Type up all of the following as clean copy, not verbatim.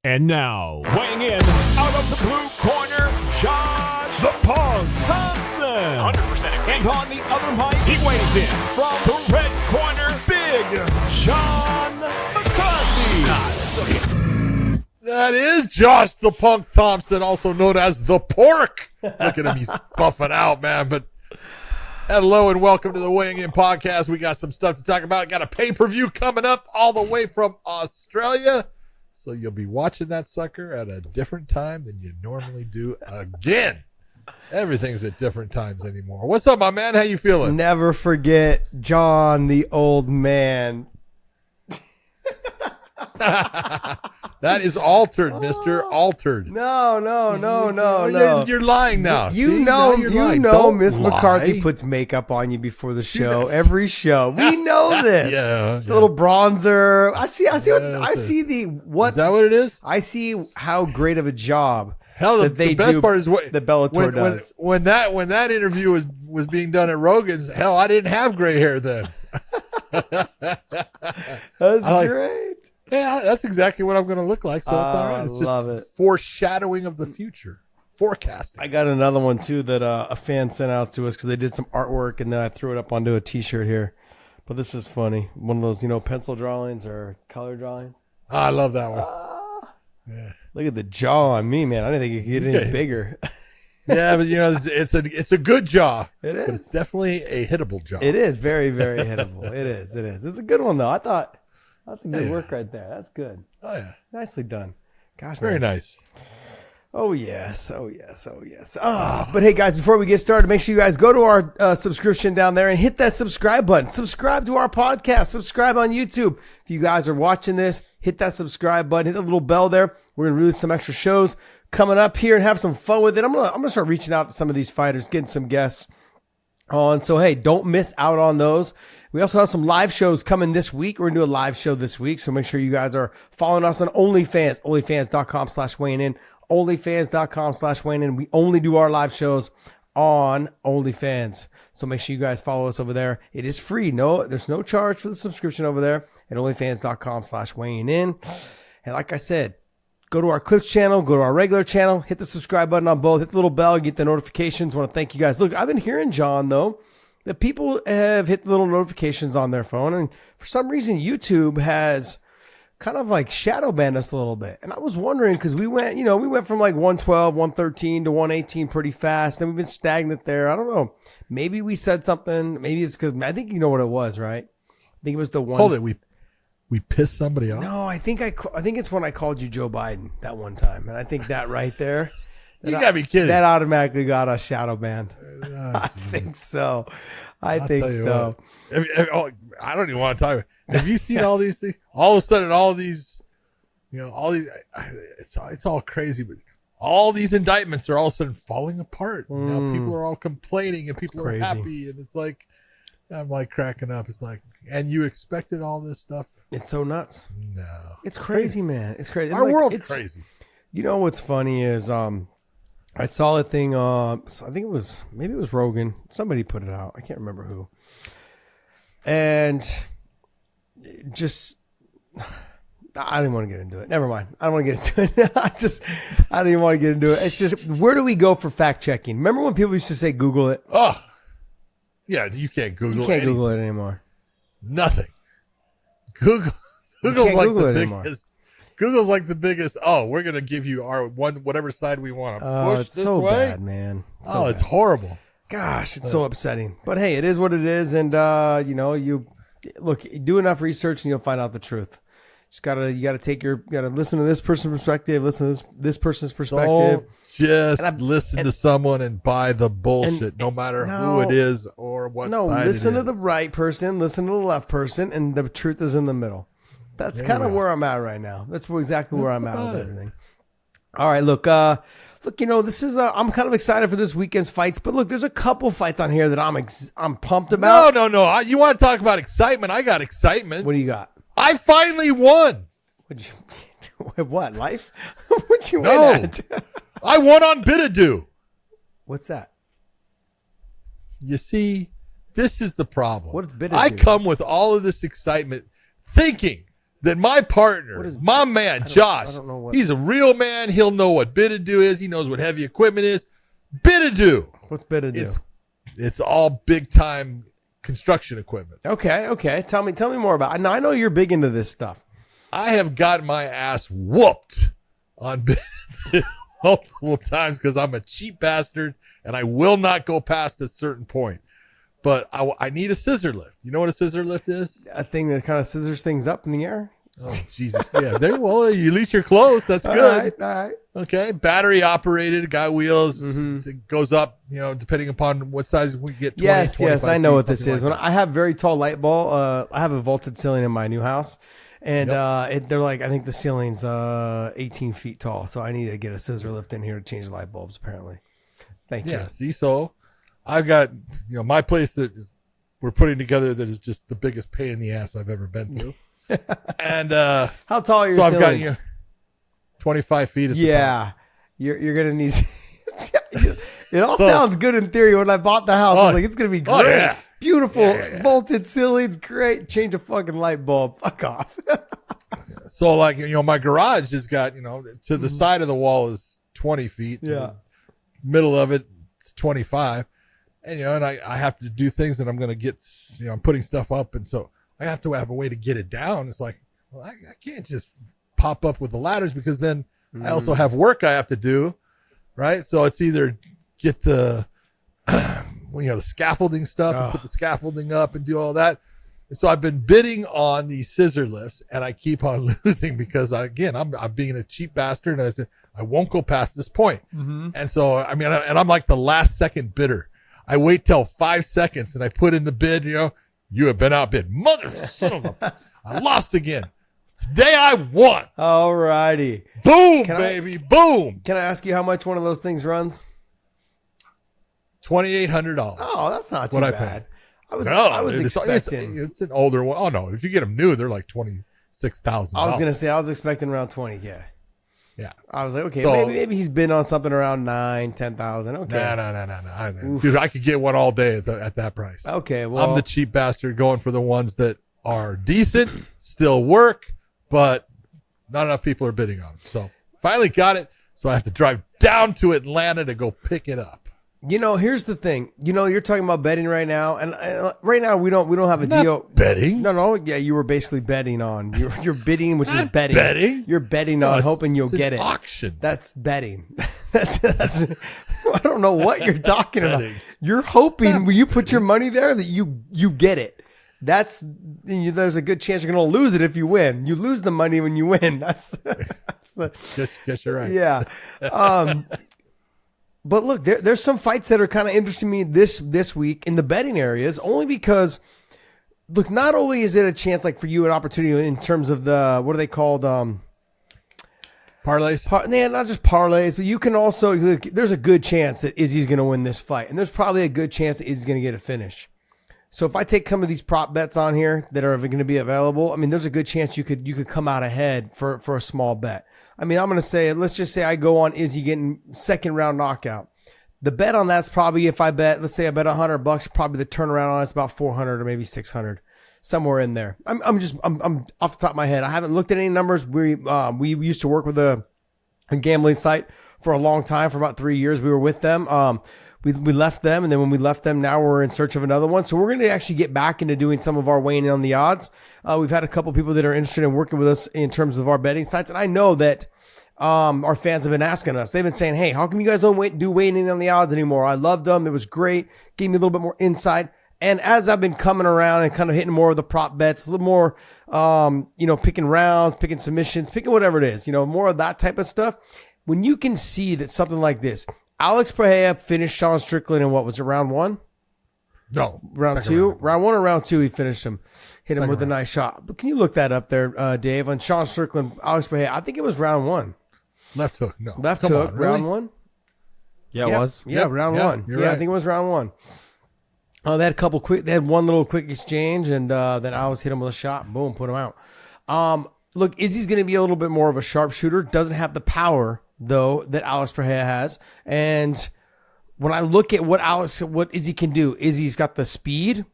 And now, weighing in out of the blue corner, Josh the Punk Thompson. 100%. And on the other mic, he weighs in from the red corner, Big Sean McCarthy. That is Josh the Punk Thompson, also known as the Pork. Look at him, he's buffing out, man. But hello and welcome to the Weighing In Podcast. We got some stuff to talk about. Got a pay-per-view coming up all the way from Australia. So you'll be watching that sucker at a different time than you normally do again. Everything's at different times anymore. What's up, my man? How you feeling? Never forget John, the old man. That is altered, mister. Altered. No. You're lying now. You know, Miss McCarthy puts makeup on you before the show. Every show. We know this. It's a little bronzer. I see Is that what it is? I see how great of a job the best part is what the Bellator does. When that interview was being done at Rogan's, hell, I didn't have gray hair then. That's great. Yeah, that's exactly what I'm going to look like. So it's all right. It's just foreshadowing of the future, forecasting. I got another one too that a fan sent out to us because they did some artwork, and then I threw it up onto a T-shirt here. But this is funny. One of those, pencil drawings or color drawings. I love that one. Yeah. Look at the jaw on me, man. I didn't think it could get any bigger. Yeah, but it's a good jaw. It is. But it's definitely a hittable jaw. It is very, very hittable. It is. It's a good one though. I thought that's a good work right there. That's good. Oh yeah, nicely done. Gosh, very nice. Oh yes. But hey guys, before we get started, make sure you guys go to our subscription down there and hit that subscribe button. Subscribe to our podcast. Subscribe on YouTube. If you guys are watching this, hit that subscribe button. Hit the little bell there. We're gonna release some extra shows coming up here and have some fun with it. I'm gonna start reaching out to some of these fighters, getting some guests on. So hey, don't miss out on those. We also have some live shows coming this week. We're gonna do a live show this week, so make sure you guys are following us on OnlyFans, onlyfans.com/weighing-in, onlyfans.com/weighing-in. We only do our live shows on OnlyFans, so make sure you guys follow us over there. It is free. There's no charge for the subscription over there at onlyfans.com/weighing-in. And like I said, go to our Clips channel, go to our regular channel, hit the subscribe button on both, hit the little bell, get the notifications. I want to thank you guys. Look, I've been hearing, John, though, that people have hit the little notifications on their phone, and for some reason, YouTube has kind of like shadow banned us a little bit. And I was wondering, because we went from like 112, 113 to 118 pretty fast. Then we've been stagnant there. I don't know. Maybe we said something. Maybe it's because I think you know what it was, right? I think it was the one. Hold it. We pissed somebody off? No, I think it's when I called you Joe Biden that one time. And I think that right there. You got to be kidding. That automatically got us shadow banned. Oh, I think so. I think so. I don't even want to talk about it. Have you seen all these things? All of a sudden, all these, it's all crazy, but all these indictments are all of a sudden falling apart. Now people are all complaining and people are happy. And it's like, I'm like cracking up. It's like, and you expected all this stuff? It's so nuts. No. It's crazy, man. It's crazy. Our world's crazy. You know what's funny is I saw a thing I think maybe it was Rogan. Somebody put it out. I can't remember who. And just I didn't want to get into it. Never mind. I don't want to get into it. I don't even want to get into it. It's just, where do we go for fact checking? Remember when people used to say Google it? Oh. Yeah, you can't Google it. You can't Google it anymore. Nothing. Google's like the biggest. Google's like the biggest. Oh, we're gonna give you our whatever side we want to push it's this so way. Bad, man. It's horrible. Gosh, it's so upsetting. But hey, it is what it is, and you look, do enough research and you'll find out the truth. You gotta listen to this person's perspective, listen to this person's perspective. Don't just listen to someone and buy the bullshit, no matter who it is or what side it is. Listen to the right person, listen to the left person, and the truth is in the middle. That's kind of where I'm at right now. That's exactly where I'm at with everything. All right, look, this is I'm kind of excited for this weekend's fights, but look, there's a couple fights on here that I'm pumped about. No. You want to talk about excitement? I got excitement. What do you got? I finally won. What, life? What'd you win at? I won on Bidadoo. What's that? You see, this is the problem. What is Bidadoo? I come with all of this excitement thinking that my partner, my man, Josh, I don't know what. he's a real man. He'll know what Bidadoo is. He knows what heavy equipment is. Bidadoo. What's Bidadoo? It's all big time construction equipment. Okay. Tell me more about it. Now, I know you're big into this stuff. I have got my ass whooped on Bidadoo multiple times because I'm a cheap bastard and I will not go past a certain point. But I need a scissor lift. You know what a scissor lift is? A thing that kind of scissors things up in the air. Oh, Jesus. Yeah. Well, at least you're close. That's good. All right. Okay. Battery operated, guy wheels. It goes up, depending upon what size we get. 20, Yes. I know what this is. Like when I have very tall light bulb, I have a vaulted ceiling in my new house. And they're like, I think the ceiling's 18 feet tall. So I need to get a scissor lift in here to change the light bulbs, apparently. Thank you. Yeah. See, so I've got, my place that we're putting together that is just the biggest pain in the ass I've ever been through. And how tall are your so ceilings? I've got 25 feet. At the yeah, you're gonna need. It all sounds good in theory. When I bought the house, I was like, it's gonna be great, yeah. beautiful, vaulted ceilings, great. Change a fucking light bulb. Fuck off. So like my garage has got to the side of the wall is 20 feet. To the middle of it's 25, and and I have to do things that I'm gonna get. I'm putting stuff up, and so I have to have a way to get it down. It's like, well, I can't just pop up with the ladders because then I also have work I have to do, right? So it's either get the, the scaffolding stuff and put the scaffolding up and do all that. And so I've been bidding on these scissor lifts and I keep on losing because I'm being a cheap bastard and I said, I won't go past this point. And so, and I'm like the last second bidder. I wait till 5 seconds and I put in the bid, you have been outbid. Mother son of a, I lost again. Today I won. All righty. Boom, baby. Boom. Can I ask you how much one of those things runs? $2,800. Oh, that's not too bad. I was expecting. It's an older one. Oh, no. If you get them new, they're like $26,000. I was going to say, I was expecting around 20K. Yeah. I was like, okay, so, maybe he's been on something around 10,000. Okay. No. Dude, I could get one all day at that price. Okay, well. I'm the cheap bastard going for the ones that are decent, still work, but not enough people are bidding on them. So finally got it. So I have to drive down to Atlanta to go pick it up. Here's the thing. You're talking about betting right now, and right now we don't have a deal. Betting? No. Yeah, you were basically betting on. You're bidding, which is betting. Betting? You're betting on hoping you'll get it. Auction. That's betting. That's. I don't know what you're talking about. You're hoping when you put your money there that you get it. There's a good chance you're going to lose it if you win. You lose the money when you win. That's Guess you're right. Yeah. But look, there's some fights that are kind of interesting me this week in the betting areas, only because, look, not only is it a chance like for you an opportunity in terms of the, what are they called? Parlays? Not just parlays, but you can also, look, there's a good chance that Izzy's going to win this fight. And there's probably a good chance that Izzy's going to get a finish. So if I take some of these prop bets on here that are going to be available, there's a good chance you could come out ahead for a small bet. I'm going to say, let's just say I go on Izzy getting second round knockout. The bet on that's probably, if I bet, let's say I bet $100, probably the turnaround on it's about 400 or maybe 600, somewhere in there. I'm off the top of my head. I haven't looked at any numbers. We used to work with a gambling site for a long time, for about 3 years. We were with them. We left them, and then when we left them, now we're in search of another one. So we're going to actually get back into doing some of our weighing in on the odds. We've had a couple people that are interested in working with us in terms of our betting sites, and I know that our fans have been asking us. They've been saying, "Hey, how come you guys don't do weighing in on the odds anymore?" I loved them; it was great, gave me a little bit more insight. And as I've been coming around and kind of hitting more of the prop bets, a little more, picking rounds, picking submissions, picking whatever it is, more of that type of stuff. When you can see that something like this. Alex Pereira finished Sean Strickland in what was it, round one? No. Round two? Round one or round two he finished him. Hit him with a nice shot. But can you look that up there, Dave, on Sean Strickland, Alex Pereira? I think it was round one. Left hook, no. Left hook, round one? Yeah, it was. Yeah, round one. You're right. I think it was round one. They had one little quick exchange, and then Alex hit him with a shot. Boom, put him out. Look, Izzy's going to be a little bit more of a sharpshooter. Doesn't have the power, though, that Alex Pereira has. And when I look at what Izzy can do, Izzy's got the speed.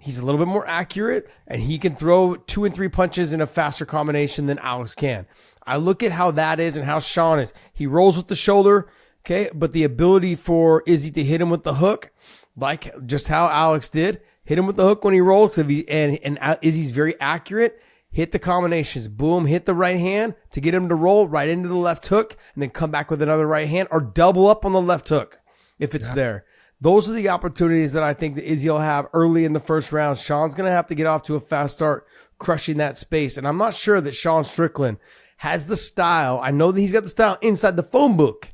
He's a little bit more accurate, and he can throw 2 and 3 punches in a faster combination than Alex can. I look at how that is and how Sean is. He rolls with the shoulder, okay, but the ability for Izzy to hit him with the hook, like just how Alex did, hit him with the hook when he rolls, and Izzy's very accurate. Hit the combinations, boom, hit the right hand to get him to roll right into the left hook, and then come back with another right hand, or double up on the left hook if it's there. Those are the opportunities that I think that Izzy will have early in the first round. Sean's going to have to get off to a fast start, crushing that space. And I'm not sure that Sean Strickland has the style. I know that he's got the style inside the phone booth,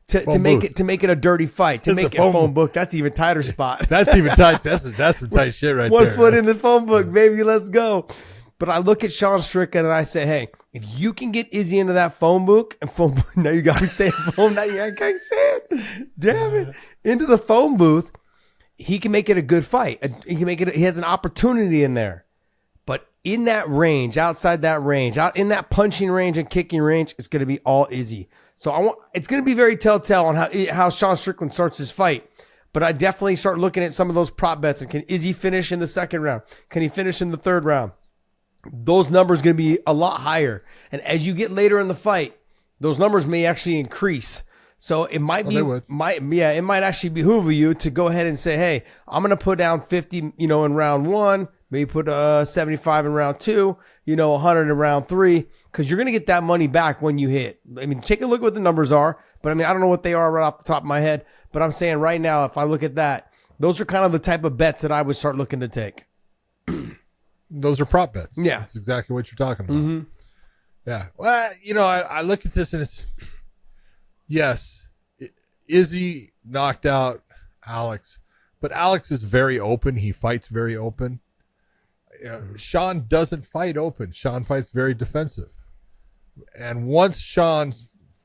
to make it a dirty fight, to make it a phone book. That's even tighter spot. That's even tight. That's some tight shit right there. 1 foot in the phone book, baby. Let's go. But I look at Sean Strickland and I say, hey, if you can get Izzy into that phone book, now you got me saying phone, now I can't say it. Damn it. Into the phone booth, he can make it a good fight. He has an opportunity in there. But in that range, outside that range, out in that punching range and kicking range, it's going to be all Izzy. So it's going to be very telltale on how Sean Strickland starts his fight. But I definitely start looking at some of those prop bets. And can Izzy finish in the second round? Can he finish in the third round? Those numbers are going to be a lot higher. And as you get later in the fight, those numbers may actually increase. So it might it might actually behoove you to go ahead and say, hey, I'm going to put down 50, in round 1, maybe put 75 in round 2, 100 in round 3, because you're going to get that money back when you hit. I mean, take a look at what the numbers are, but I don't know what they are right off the top of my head, but I'm saying right now, if I look at that, those are kind of the type of bets that I would start looking to take. Those are prop bets. Yeah. That's exactly what you're talking about. Yeah. Well, I look at this and it's, yes, Izzy knocked out Alex, but Alex is very open. He fights very open. Sean doesn't fight open. Sean fights very defensive. And once Sean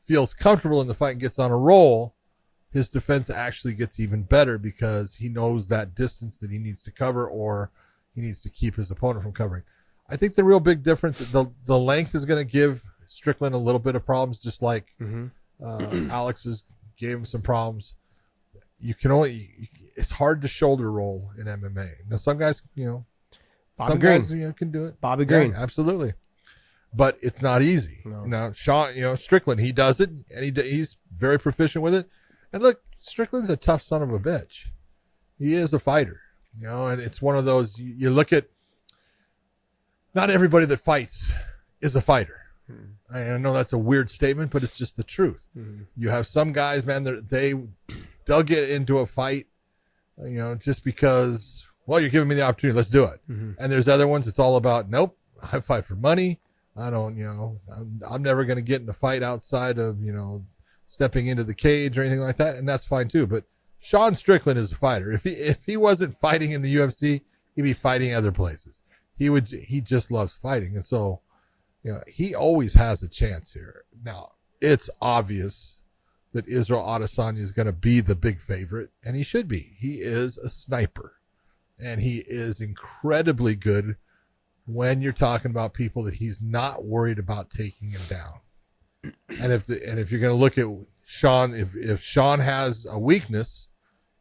feels comfortable in the fight and gets on a roll, his defense actually gets even better because he knows that distance that he needs to cover, or he needs to keep his opponent from covering. I think the real big difference, the length is going to give Strickland a little bit of problems, just like Alex's gave him some problems. It's hard to shoulder roll in MMA. Now, some guys, guys can do it. Bobby Green. Yeah, absolutely. But it's not easy. No. Now, Sean, Strickland, he does it, and he's very proficient with it. And look, Strickland's a tough son of a bitch. He is a fighter. And it's one of those, you look at, not everybody that fights is a fighter. I know that's a weird statement, but it's just the truth. You have some guys, man, they'll get into a fight, just because, well, you're giving me the opportunity, let's do it. And there's other ones, it's all about, nope, I fight for money. I don't, I'm never going to get in a fight outside of, stepping into the cage or anything like that. And that's fine too. But Sean Strickland is a fighter. If he wasn't fighting in the UFC, he'd be fighting other places. He just loves fighting. And so, he always has a chance here. Now, it's obvious that Irsael Adesanya is going to be the big favorite, and he should be. He is a sniper, and he is incredibly good when you're talking about people that he's not worried about taking him down. And if you're going to look at Sean, if Sean has a weakness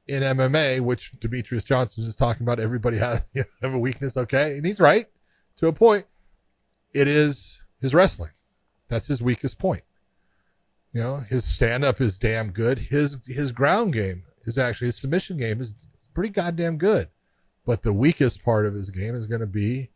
in MMA, which Demetrius Johnson is talking about, everybody has have a weakness, okay? And he's right to a point. It is his wrestling. That's his weakest point. His stand-up is damn good. His ground game is actually, his submission game is pretty goddamn good. But the weakest part of his game is going to be,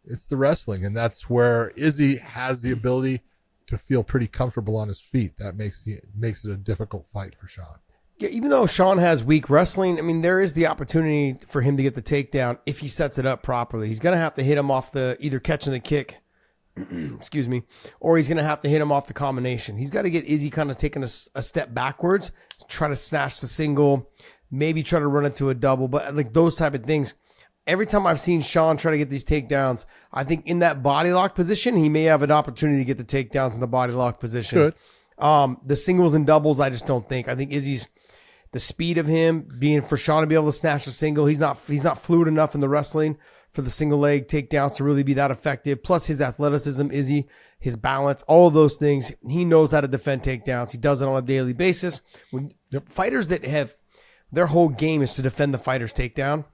it's the wrestling. And that's where Izzy has the ability to feel pretty comfortable on his feet. That makes it a difficult fight for Sean. Yeah, even though Sean has weak wrestling, there is the opportunity for him to get the takedown if he sets it up properly. He's going to have to hit him off either catching the kick, excuse me, or he's going to have to hit him off the combination. He's got to get Izzy kind of taking a step backwards, try to snatch the single, maybe try to run it to a double, but like those type of things. Every time I've seen Sean try to get these takedowns, I think in that body lock position, he may have an opportunity to get the takedowns in the body lock position. Good. The singles and doubles, I just don't think. I think Izzy's, the speed of him being for Sean to be able to snatch a single, he's not fluid enough in the wrestling for the single leg takedowns to really be that effective. Plus his athleticism, Izzy, his balance, all of those things. He knows how to defend takedowns. He does it on a daily basis. When fighters that have their whole game is to defend the fighter's takedown.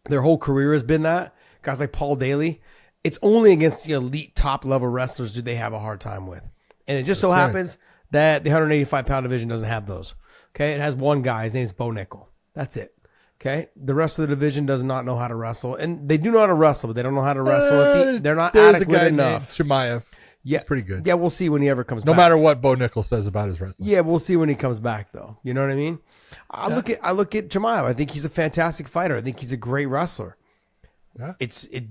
Their whole career has been that. Guys like Paul Daly, it's only against the elite top level wrestlers do they have a hard time with. And it just so happens that the 185-pound division doesn't have those. Okay, it has one guy. His name is Bo Nickel. That's it. Okay, the rest of the division does not know how to wrestle, and they do know how to wrestle, but they don't know how to wrestle. They're not adequate enough. Chimaev, yeah, he's pretty good. Yeah, we'll see when he ever comes back. No matter what Bo Nickel says about his wrestling. Yeah, we'll see when he comes back, though. You know what I mean? I look at Chimaev. I think he's a fantastic fighter. I think he's a great wrestler. Yeah.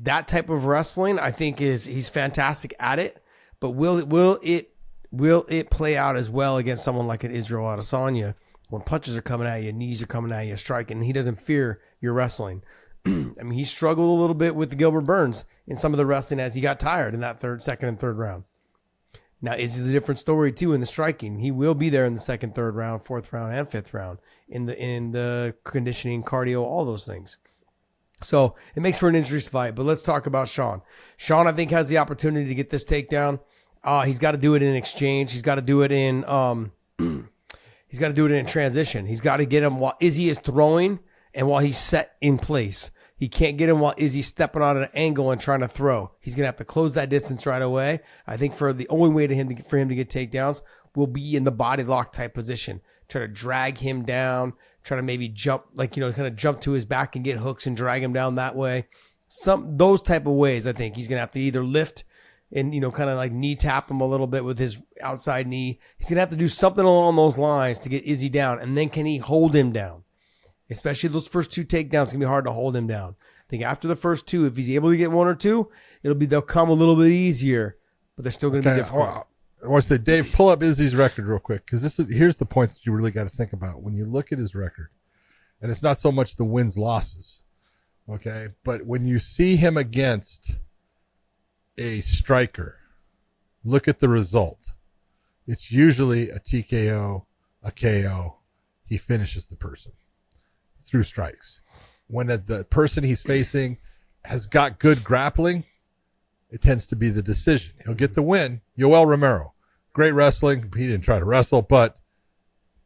That type of wrestling. I think he's fantastic at it. But will it play out as well against someone like an Irsael Adesanya when punches are coming at you, knees are coming at you, striking, and he doesn't fear your wrestling? I mean, he struggled a little bit with the Gilbert Burns in some of the wrestling as he got tired in that second and third round. Now, is a different story too in the striking. He will be there in the second, third round, fourth round, and fifth round in the conditioning, cardio, all those things. So it makes for an interesting fight. But let's talk about Sean. Sean, I think, has the opportunity to get this takedown. He's got to do it in exchange. He's got to do it in he's got to do it in transition. He's got to get him while Izzy is throwing and while he's set in place. He can't get him while Izzy's stepping on an angle and trying to throw. He's gonna have to close that distance right away. I think for the only way for him to get takedowns will be in the body lock type position. Try to drag him down. Try to maybe jump, kind of jump to his back and get hooks and drag him down that way. Those type of ways. I think he's gonna have to either lift and, kind of like knee tap him a little bit with his outside knee. He's going to have to do something along those lines to get Izzy down. And then can he hold him down? Especially those first two takedowns, it's going to be hard to hold him down. I think after the first two, if he's able to get one or two, they'll come a little bit easier, but they're still going to be difficult. I want to say, Dave, pull up Izzy's record real quick, because here's the point that you really got to think about. When you look at his record, and it's not so much the wins, losses, okay? But when you see him against a striker, look at the result. It's usually a TKO, a KO. He finishes the person through strikes. When the person he's facing has got good grappling, it tends to be the decision. He'll get the win. Yoel Romero, great wrestling. He didn't try to wrestle, but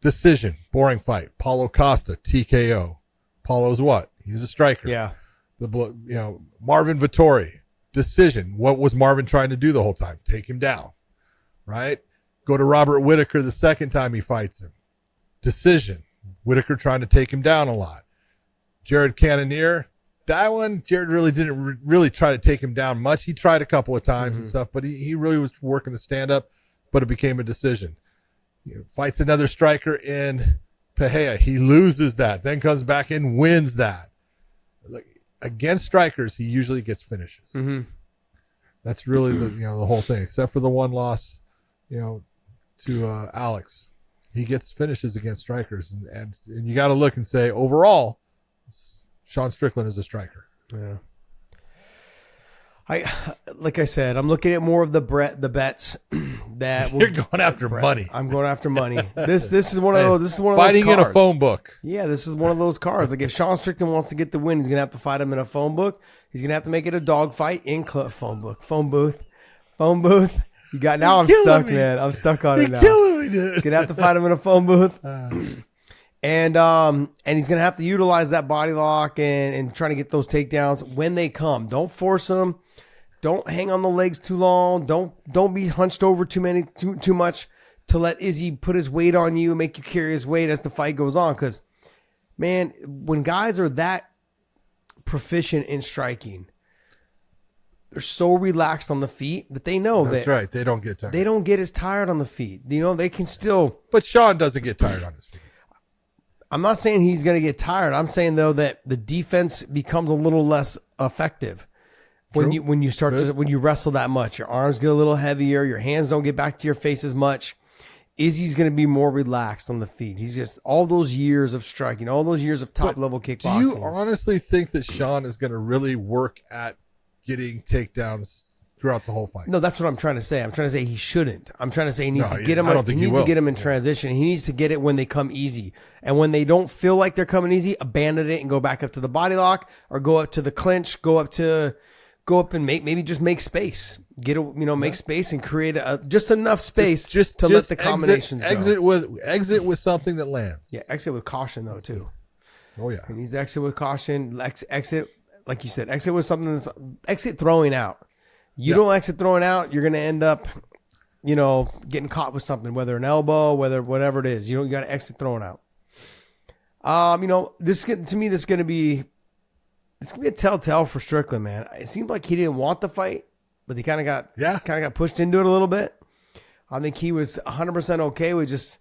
decision, boring fight. Paulo Costa, TKO. Paulo's what? He's a striker. Yeah. Marvin Vettori, decision. What was Marvin trying to do the whole time? Take him down, right? Go to Robert Whittaker the second time he fights him. Decision. Whittaker trying to take him down a lot. Jared Cannonier, that one, Jared really didn't really try to take him down much. He tried a couple of times and stuff, but he really was working the stand-up, but it became a decision. Fights another striker in Pahea. He loses that, then comes back and wins that. Against strikers, he usually gets finishes. Mm-hmm. That's really the whole thing, except for the one loss, to Alex. He gets finishes against strikers, and you got to look and say overall, Sean Strickland is a striker. Yeah. Like I said, I'm looking at more of the bets that you're going after money. I'm going after money. This is one of those. This is one of fighting those cards. In a phone book. Yeah, this is one of those cards. Like if Sean Strickland wants to get the win, he's gonna have to fight him in a phone book. He's gonna have to make it a dog fight in phone booth. You got now. I'm stuck, man. I'm stuck on it now. Killing me, dude. Gonna have to fight him in a phone booth. And he's gonna have to utilize that body lock and trying to get those takedowns when they come. Don't force them. Don't hang on the legs too long. Don't be hunched over too much to let Izzy put his weight on you and make you carry his weight as the fight goes on. Because, man, when guys are that proficient in striking, they're so relaxed on the feet that they know that's right. They don't get tired. They don't get as tired on the feet. They can still. But Sean doesn't get tired on his feet. I'm not saying he's going to get tired. I'm saying, though, that the defense becomes a little less effective. When you when you wrestle that much, your arms get a little heavier, your hands don't get back to your face as much. Izzy's going to be more relaxed on the feet. He's just all those years of striking, all those years of top level kickboxing. Do you honestly think that Sean is going to really work at getting takedowns throughout the whole fight? No, that's what I'm trying to say. I'm trying to say he shouldn't. I'm trying to say he needs to get him. He needs to get him in transition. He needs to get it when they come easy, and when they don't feel like they're coming easy, abandon it and go back up to the body lock or go up to the clinch. Go up and make space. Make space and create just enough space to let the combinations exit go. with something that lands. Yeah, exit with caution though too. Oh, yeah. He needs to exit with caution. Exit, like you said, exit with something that's exit throwing out. You don't exit throwing out, you're going to end up, getting caught with something, whether an elbow, whatever it is. You got to exit throwing out. This is going to be a telltale for Strickland, man. It seemed like he didn't want the fight, but he kind of got pushed into it a little bit. I think he was 100% okay with just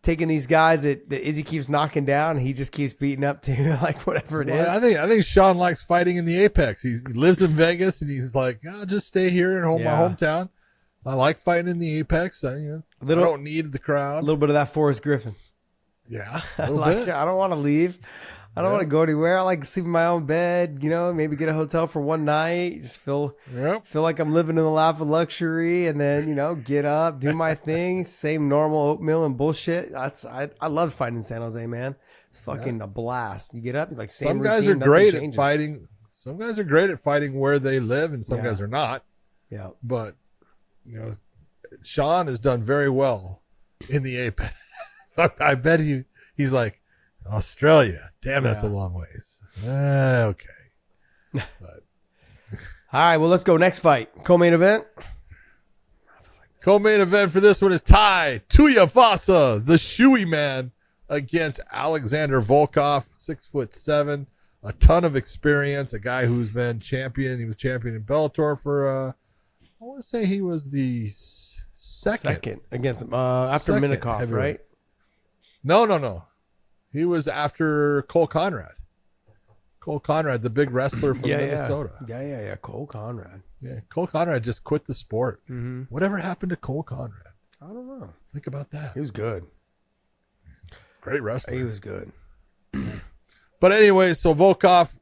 taking these guys that Izzy keeps knocking down, and he just keeps beating up to like whatever it is. I think Sean likes fighting in the Apex. He lives in Vegas, and he's like, I'll just stay here in my hometown. I like fighting in the Apex. I don't need the crowd. A little bit of that Forrest Griffin. Yeah, a little bit. I don't want to leave. I don't want to go anywhere. I like to sleep in my own bed, maybe get a hotel for one night, just feel like I'm living in the lap of luxury, and then, get up, do my thing, same normal oatmeal and bullshit. I love fighting in San Jose, man. It's fucking a blast. You get up, you're like, same Some guys routine, are great nothing at fighting. Some guys are great at fighting where they live, and some guys are not. Yeah. But, Sean has done very well in the Apex. So I bet he's like, Australia, damn, that's a long ways. Okay. But. All right, well, let's go. Next fight. Co-main event. Co-main event for this one is Tai Tuivasa, the Shoey man, against Alexander Volkov, 6'7", a ton of experience, a guy who's been champion. He was champion in Bellator for, I want to say he was the second against after Minikov, heavyweight. right? No. He was after Cole Conrad. Cole Conrad, the big wrestler from Minnesota. Yeah. Cole Conrad. Yeah, Cole Conrad just quit the sport. Mm-hmm. Whatever happened to Cole Conrad? I don't know. Think about that. He was good. Great wrestler. He was good. But anyway, so Volkov,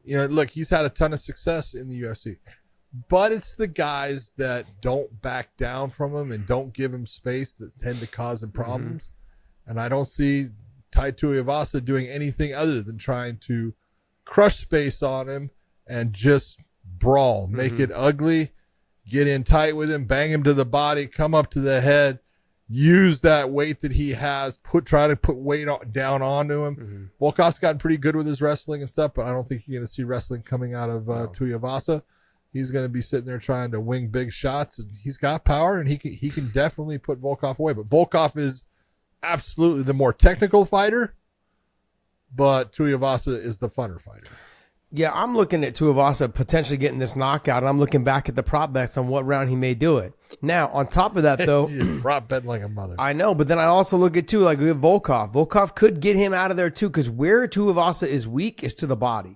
look, he's had a ton of success in the UFC. But it's the guys that don't back down from him and don't give him space that tend to cause him problems. Mm-hmm. And I don't see Tai Tuivasa doing anything other than trying to crush space on him and just brawl, make it ugly, get in tight with him, bang him to the body, come up to the head, use that weight that he has, try to put weight down onto him. Volkov's gotten pretty good with his wrestling and stuff, but I don't think you're going to see wrestling coming out of Tuivasa. He's going to be sitting there trying to wing big shots, and he's got power, and he can definitely put Volkov away. But Volkov is absolutely the more technical fighter, but Tuivasa is the funner fighter. Yeah, I'm looking at Tuivasa potentially getting this knockout, and I'm looking back at the prop bets on what round he may do it. Now, on top of that, though, prop betting like a mother. I know, but then I also look at like Volkov. Volkov could get him out of there too, because where Tuivasa is weak is to the body.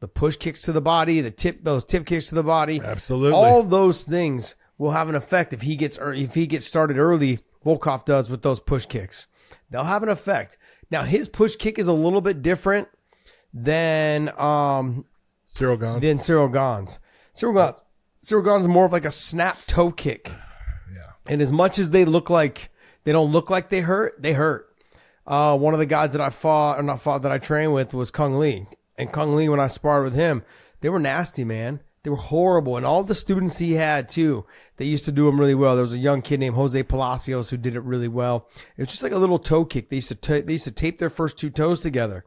The push kicks to the body, those tip kicks to the body. Absolutely, all those things will have an effect if he gets started early. Volkov does with those push kicks. They'll have an effect. Now, his push kick is a little bit different than Ciryl Gane. Ciryl Gane's. Ciryl Gane's more of like a snap toe kick. Yeah. And as much as they don't look like they hurt, they hurt. One of the guys that I trained with was Kung Lee. And Kung Lee, when I sparred with him, they were nasty, man. They were horrible. And all the students he had, too, they used to do them really well. There was a young kid named Jose Palacios who did it really well. It was just like a little toe kick. They used to tape their first two toes together.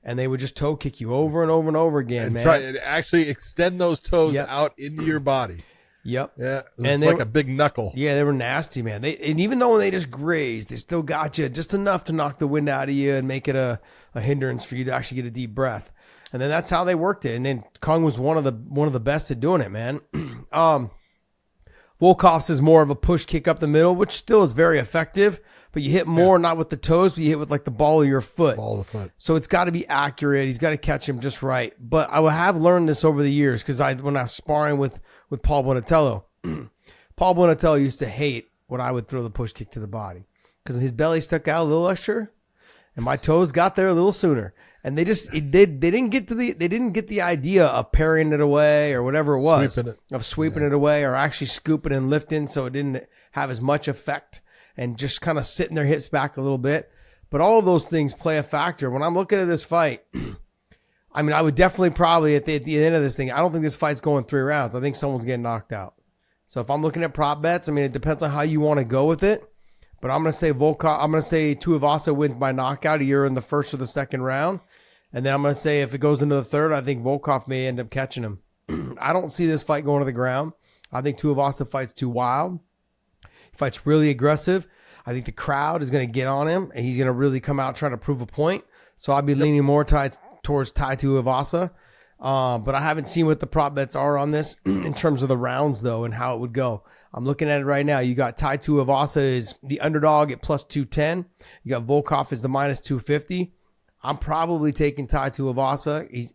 And they would just toe kick you over and over and over again, and man. Try and actually extend those toes out into your body. Yep. Yeah. It's like a big knuckle. Yeah, they were nasty, man. And even though when they just grazed, they still got you just enough to knock the wind out of you and make it a hindrance for you to actually get a deep breath. And then that's how they worked it. And then Kung was one of the best at doing it, man. Volkov's is more of a push kick up the middle, which still is very effective, but you hit more not with the toes, but you hit with like the ball of your foot. Ball of the foot. So it's got to be accurate. He's got to catch him just right. But I have learned this over the years because when I was sparring with Paul Bonatello, Paul Bonatello used to hate when I would throw the push kick to the body because his belly stuck out a little extra, and my toes got there a little sooner. And they didn't get the idea of parrying it away or whatever it was, sweeping it away or actually scooping and lifting, so it didn't have as much effect and just kind of sitting their hips back a little bit. But all of those things play a factor. When I'm looking at this fight, I mean, I would definitely probably at the end of this thing, I don't think this fight's going 3 rounds. I think someone's getting knocked out. So if I'm looking at prop bets, I mean, it depends on how you want to go with it. But I'm going to say Tuivasa wins by knockout either in the first or the second round. And then I'm going to say if it goes into the third, I think Volkov may end up catching him. I don't see this fight going to the ground. I think Tuivasa fights too wild. He fights really aggressive. I think the crowd is going to get on him, and he's going to really come out trying to prove a point. So I'll be leaning more towards Tai Tuivasa. But I haven't seen what the prop bets are on this in terms of the rounds, though, and how it would go. I'm looking at it right now. You got Tai Tuivasa is the underdog at plus 210. You got Volkov as the minus 250. I'm probably taking Tai Tuivasa.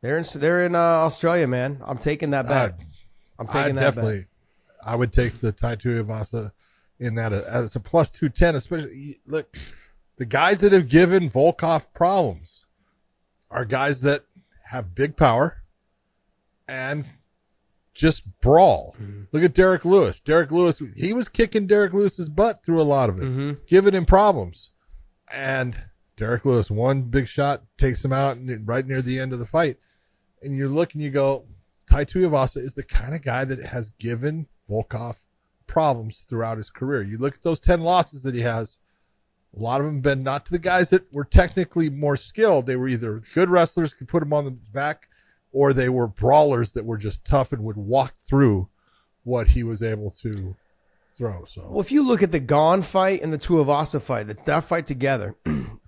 They're in Australia, man. I'm taking that bet. I'm taking that bet. I would take the Tai Tuivasa in that as a plus 210, especially. Look, the guys that have given Volkov problems are guys that have big power and just brawl. Mm-hmm. Look at Derek Lewis. Derek Lewis, he was kicking Derek Lewis's butt through a lot of it, giving him problems. And Derek Lewis, one big shot, takes him out right near the end of the fight. And you look and you go, Tai Tuivasa is the kind of guy that has given Volkov problems throughout his career. You look at those 10 losses that he has, a lot of them have been not to the guys that were technically more skilled. They were either good wrestlers, could put him on his back, or they were brawlers that were just tough and would walk through what he was able to throw. So, well, if you look at the Gane fight and the Tuivasa fight, that fight together,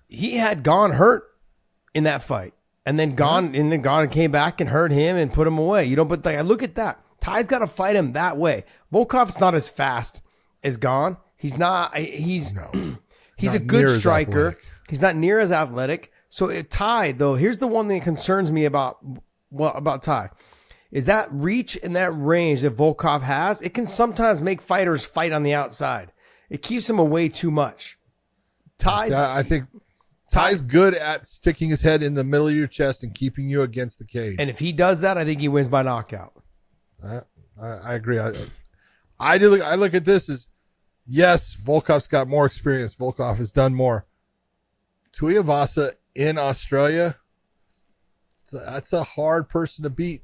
he had Gane hurt in that fight. And then Gane came back and hurt him and put him away. You know, but like, I look at that. Ty's got to fight him that way. Volkov's not as fast as Gane. He's not. He's a good striker. He's not near as athletic. So Ty, though, here's the one thing that concerns me about Ty, is that reach and that range that Volkov has. It can sometimes make fighters fight on the outside. It keeps him away too much. I think Ty's good at sticking his head in the middle of your chest and keeping you against the cage. And if he does that, I think he wins by knockout. I agree. I look at this as, yes, Volkov's got more experience. Volkov has done more. Tuivasa in Australia, that's a hard person to beat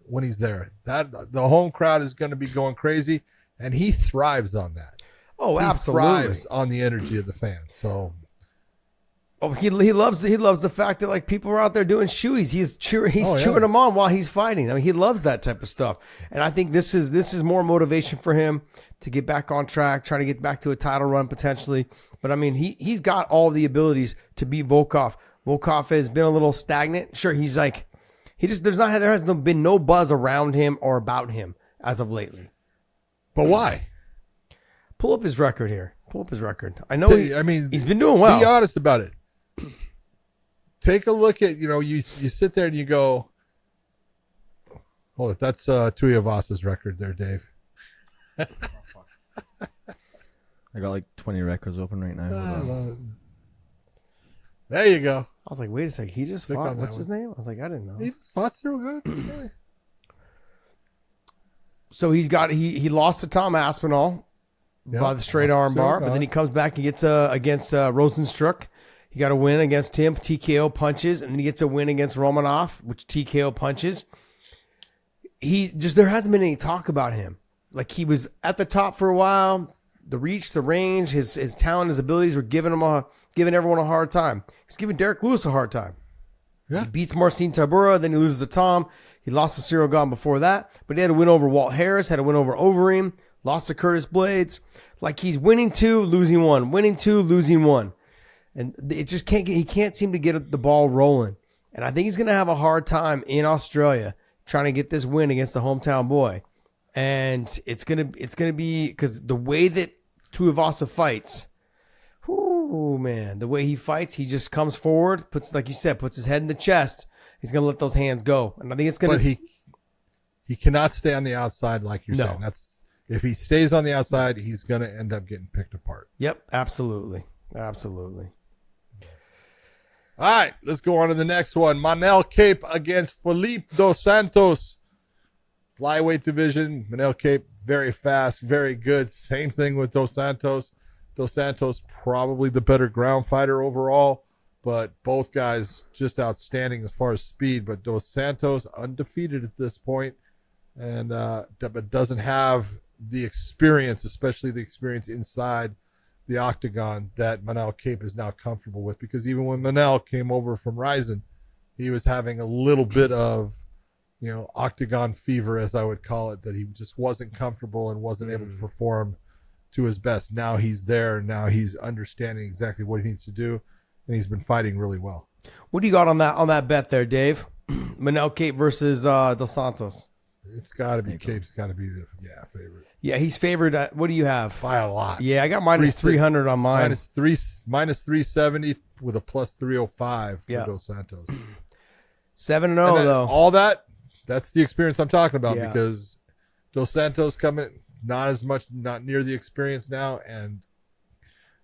when he's there. That the home crowd is going to be going crazy, and he thrives on that. Oh, he absolutely. Thrives on the energy of the fans. So, he loves the fact that like people are out there doing shoeies. He's cheering them on while he's fighting. I mean, he loves that type of stuff. And I think this is more motivation for him to get back on track, trying to get back to a title run potentially. But I mean, he's got all the abilities to beat Volkov. Volkov has been a little stagnant. Sure, there has been no buzz around him or about him as of lately. But why? Pull up his record here. I know he's been doing well. Be honest about it. Take a look at, you sit there and you go, hold it, that's Tuivasa's record there, Dave. I got like 20 records open right now. There you go. I was like, wait a second, he just fought. What's his name? I was like, I didn't know. He just fought Ciryl Gane. So he lost to Tom Aspinall by the straight arm bar, but then he comes back and gets against Rosenstruck. He got a win against him, TKO punches, and then he gets a win against Romanov, which TKO punches. There hasn't been any talk about him. Like, he was at the top for a while. The reach, the range, his talent, his abilities were giving everyone a hard time. He was giving Derek Lewis a hard time. Yeah. He beats Marcin Tybura, then he loses to Tom. He lost to Ciryl Gane before that, but he had a win over Walt Harris, had a win over Overeem, lost to Curtis Blades. Like, he's winning 2, losing 1, winning 2, losing 1. And it just he can't seem to get the ball rolling. And I think he's going to have a hard time in Australia trying to get this win against the hometown boy. And it's going to be because the way that Tuivasa fights, the way he fights, he just comes forward, puts his head in the chest. He's going to let those hands go. And I think it's going to. But he cannot stay on the outside like you're saying. If he stays on the outside, he's going to end up getting picked apart. Yep, absolutely. All right, let's go on to the next one. Manel Cape against Felipe Dos Santos. Flyweight division. Manel Cape, very fast, very good. Same thing with Dos Santos. Dos Santos, probably the better ground fighter overall, but both guys just outstanding as far as speed. But Dos Santos, undefeated at this point, and but doesn't have the experience, especially the experience inside the octagon that Manel Cape is now comfortable with, because even when Manel came over from Ryzen, he was having a little bit of, octagon fever, as I would call it, that he just wasn't comfortable and wasn't able to perform to his best. Now he's there. Now he's understanding exactly what he needs to do, and he's been fighting really well. What do you got on that bet there, Dave? Manel Cape versus Dos Santos. It's got to be Cape's got to be the favorite. Yeah, he's favored. What do you have? By a lot. Yeah, I got minus 300 on mine. Minus 370 with a plus 305 for Dos Santos. 7-0 though. All that's the experience I'm talking about, because Dos Santos coming not near the experience now, and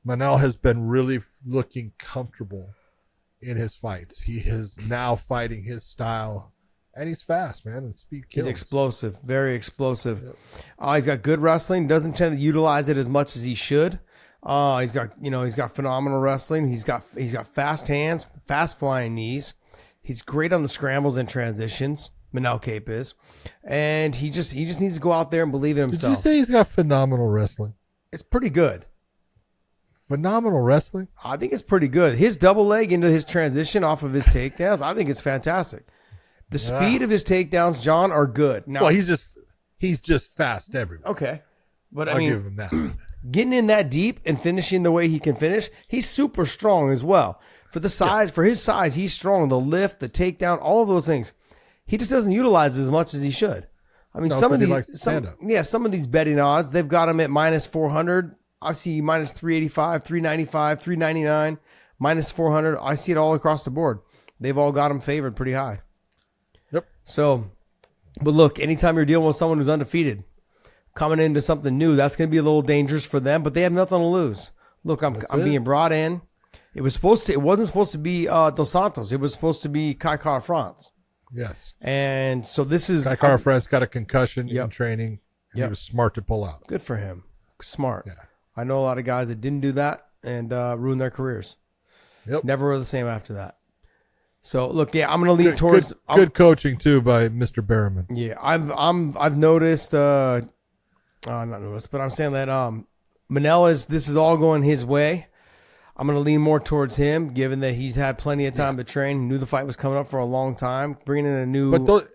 Manel has been really looking comfortable in his fights. He is now fighting his style, and he's fast, man, and speed kills. He's explosive, very explosive. Yep. He's got good wrestling. Doesn't tend to utilize it as much as he should. He's got phenomenal wrestling. He's got fast hands, fast flying knees. He's great on the scrambles and transitions. Manel Cape is, and he just needs to go out there and believe in himself. Did you say he's got phenomenal wrestling? It's pretty good. Phenomenal wrestling? I think it's pretty good. His double leg into his transition off of his takedowns, I think it's fantastic. The speed of his takedowns, John, are good. Now, well, he's just fast everywhere. Okay, but I'll give him that. Getting in that deep and finishing the way he can finish, he's super strong as well. For the size, for his size, he's strong. The lift, the takedown, all of those things. He just doesn't utilize it as much as he should. I mean, some of these betting odds, they've got him at minus 400. I see minus 385, 395, 399, minus 400. I see it all across the board. They've all got him favored pretty high. Yep. So, but look, anytime you're dealing with someone who's undefeated, coming into something new, that's going to be a little dangerous for them, but they have nothing to lose. Look, I'm being brought in. It wasn't supposed to be Dos Santos. It was supposed to be Kai Kara France. Yes. And so this is... Kai Kara France got a concussion in training, and he was smart to pull out. Good for him. Smart. Yeah. I know a lot of guys that didn't do that and ruined their careers. Yep. Never were the same after that. So look, I'm going to lean towards good coaching too by Mr. Berriman. Yeah, I've noticed. Not noticed, but I'm saying that Manel this is all going his way. I'm going to lean more towards him, given that he's had plenty of time to train. He knew the fight was coming up for a long time. Bringing in a new, but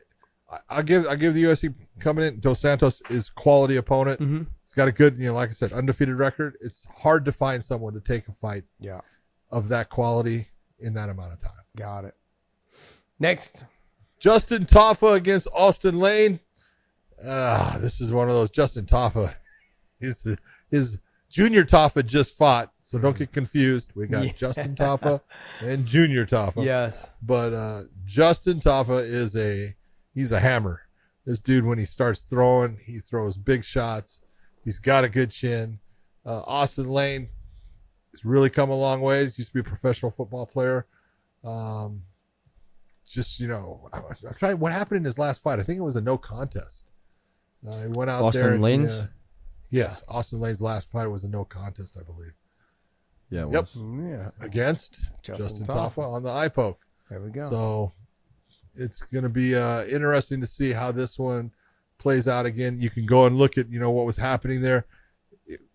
I give the UFC coming in. Dos Santos is quality opponent. Mm-hmm. He's got a good, like I said, undefeated record. It's hard to find someone to take a fight of that quality in that amount of time. Got it. Next, Justin Tafa against Austin Lane. This is one of those. Justin Tafa, his Junior Tafa just fought, so don't get confused. We got Justin Tafa and Junior Tafa. Yes, but Justin Tafa he's a hammer. This dude, when he starts throwing, he throws big shots. He's got a good chin. Austin Lane has really come a long ways. Used to be a professional football player. I'm trying. What happened in his last fight? I think it was a no contest. He went out there. Austin Lane's? Yes, Austin Lane's last fight was a no contest, I believe. Yeah, it was. Yeah. Against Justin Tafa on the eye poke. There we go. So it's going to be interesting to see how this one plays out again. You can go and look at, what was happening there.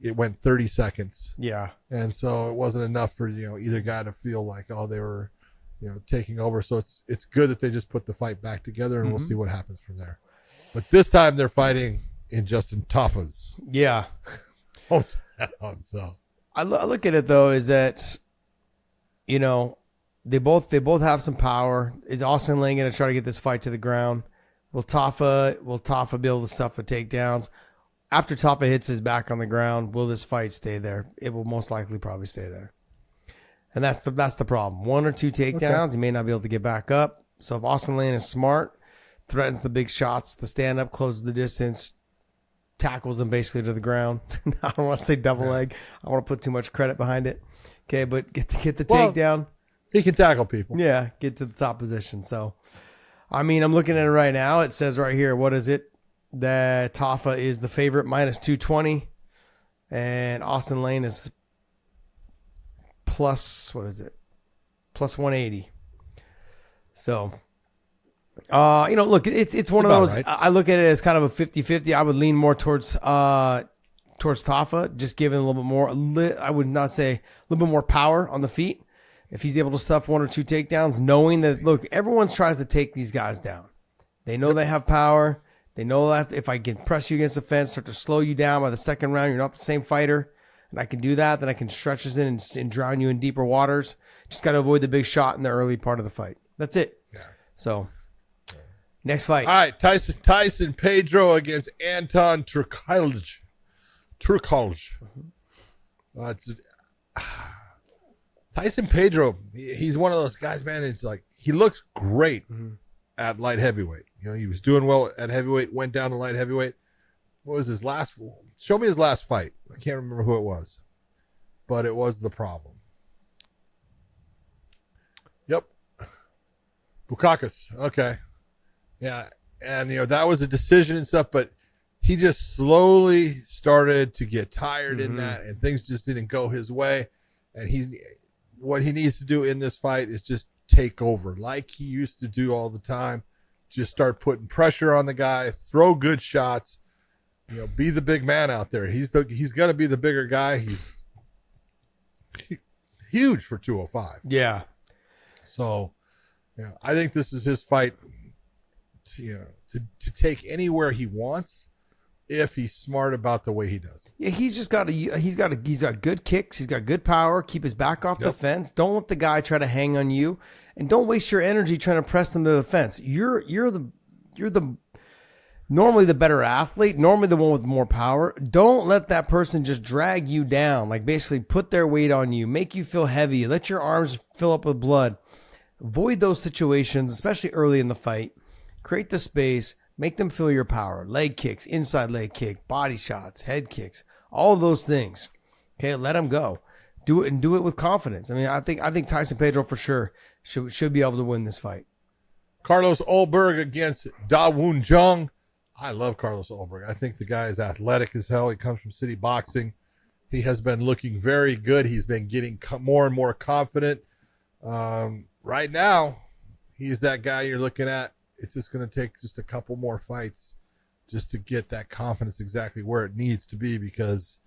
It went 30 seconds. Yeah. And so it wasn't enough for, either guy to feel like, they were, taking over. So it's good that they just put the fight back together, and we'll see what happens from there. But this time they're fighting in Justin Tafa's hometown. So I look at it though, is that, they both have some power. Is Austin Lane going to try to get this fight to the ground? Will Tafa be able to stuff the takedowns? After Tafa hits his back on the ground, will this fight stay there? It will most likely probably stay there. And that's the problem. One or two takedowns, he may not be able to get back up. So if Austin Lane is smart, threatens the big shots, the stand up, closes the distance, tackles him basically to the ground. I don't want to say double leg. I don't want to put too much credit behind it. Okay, but get the takedown. He can tackle people. Yeah, get to the top position. So, I'm looking at it right now. It says right here, what is it? That Tafa is the favorite, minus 220. And Austin Lane is plus, what is it? Plus 180. So, look, it's one of those. Right. I look at it as kind of a 50-50. I would lean more towards towards Tafa, just giving a little bit more, I would not say a little bit more power on the feet. If he's able to stuff 1 or 2 takedowns, knowing that, look, everyone tries to take these guys down. They know they have power. They know that if I can press you against the fence, start to slow you down by the second round, you're not the same fighter. And I can do that. Then I can stretch us in and drown you in deeper waters. Just got to avoid the big shot in the early part of the fight. That's it. Yeah. So, next fight. All right, Tyson Pedro against Anton Turkalj. Tyson Pedro, he's one of those guys, man. It's like he looks great at light heavyweight. You know, he was doing well at heavyweight, went down to light heavyweight. What was his last? Show me his last fight. I can't remember who it was, but it was the problem. Yep. Bukakis. Okay. Yeah. And, that was a decision and stuff, but he just slowly started to get tired in that, and things just didn't go his way. And what he needs to do in this fight is just take over like he used to do all the time. Just start putting pressure on the guy, throw good shots, be the big man out there. He's going to be the bigger guy. He's huge for 205. Yeah. So, I think this is his fight to take anywhere he wants if he's smart about the way he does it. Yeah, he's got good kicks. He's got good power. Keep his back off the fence. Don't let the guy try to hang on you, and don't waste your energy trying to press them to the fence. You're the normally the better athlete, normally the one with more power. Don't let that person just drag you down, like basically put their weight on you, make you feel heavy, let your arms fill up with blood. Avoid those situations, especially early in the fight. Create the space. Make them feel your power. Leg kicks, inside leg kick, body shots, head kicks, all of those things. Okay, let them go. Do it and do it with confidence. I mean, I think Tyson Pedro for sure should be able to win this fight. Carlos Ulberg against Da Woon Jung. I love Carlos Ulberg. I think the guy is athletic as hell. He comes from City Boxing. He has been looking very good. He's been getting more and more confident. Right now, he's that guy you're looking at. It's just going to take just a couple more fights just to get that confidence exactly where it needs to be, because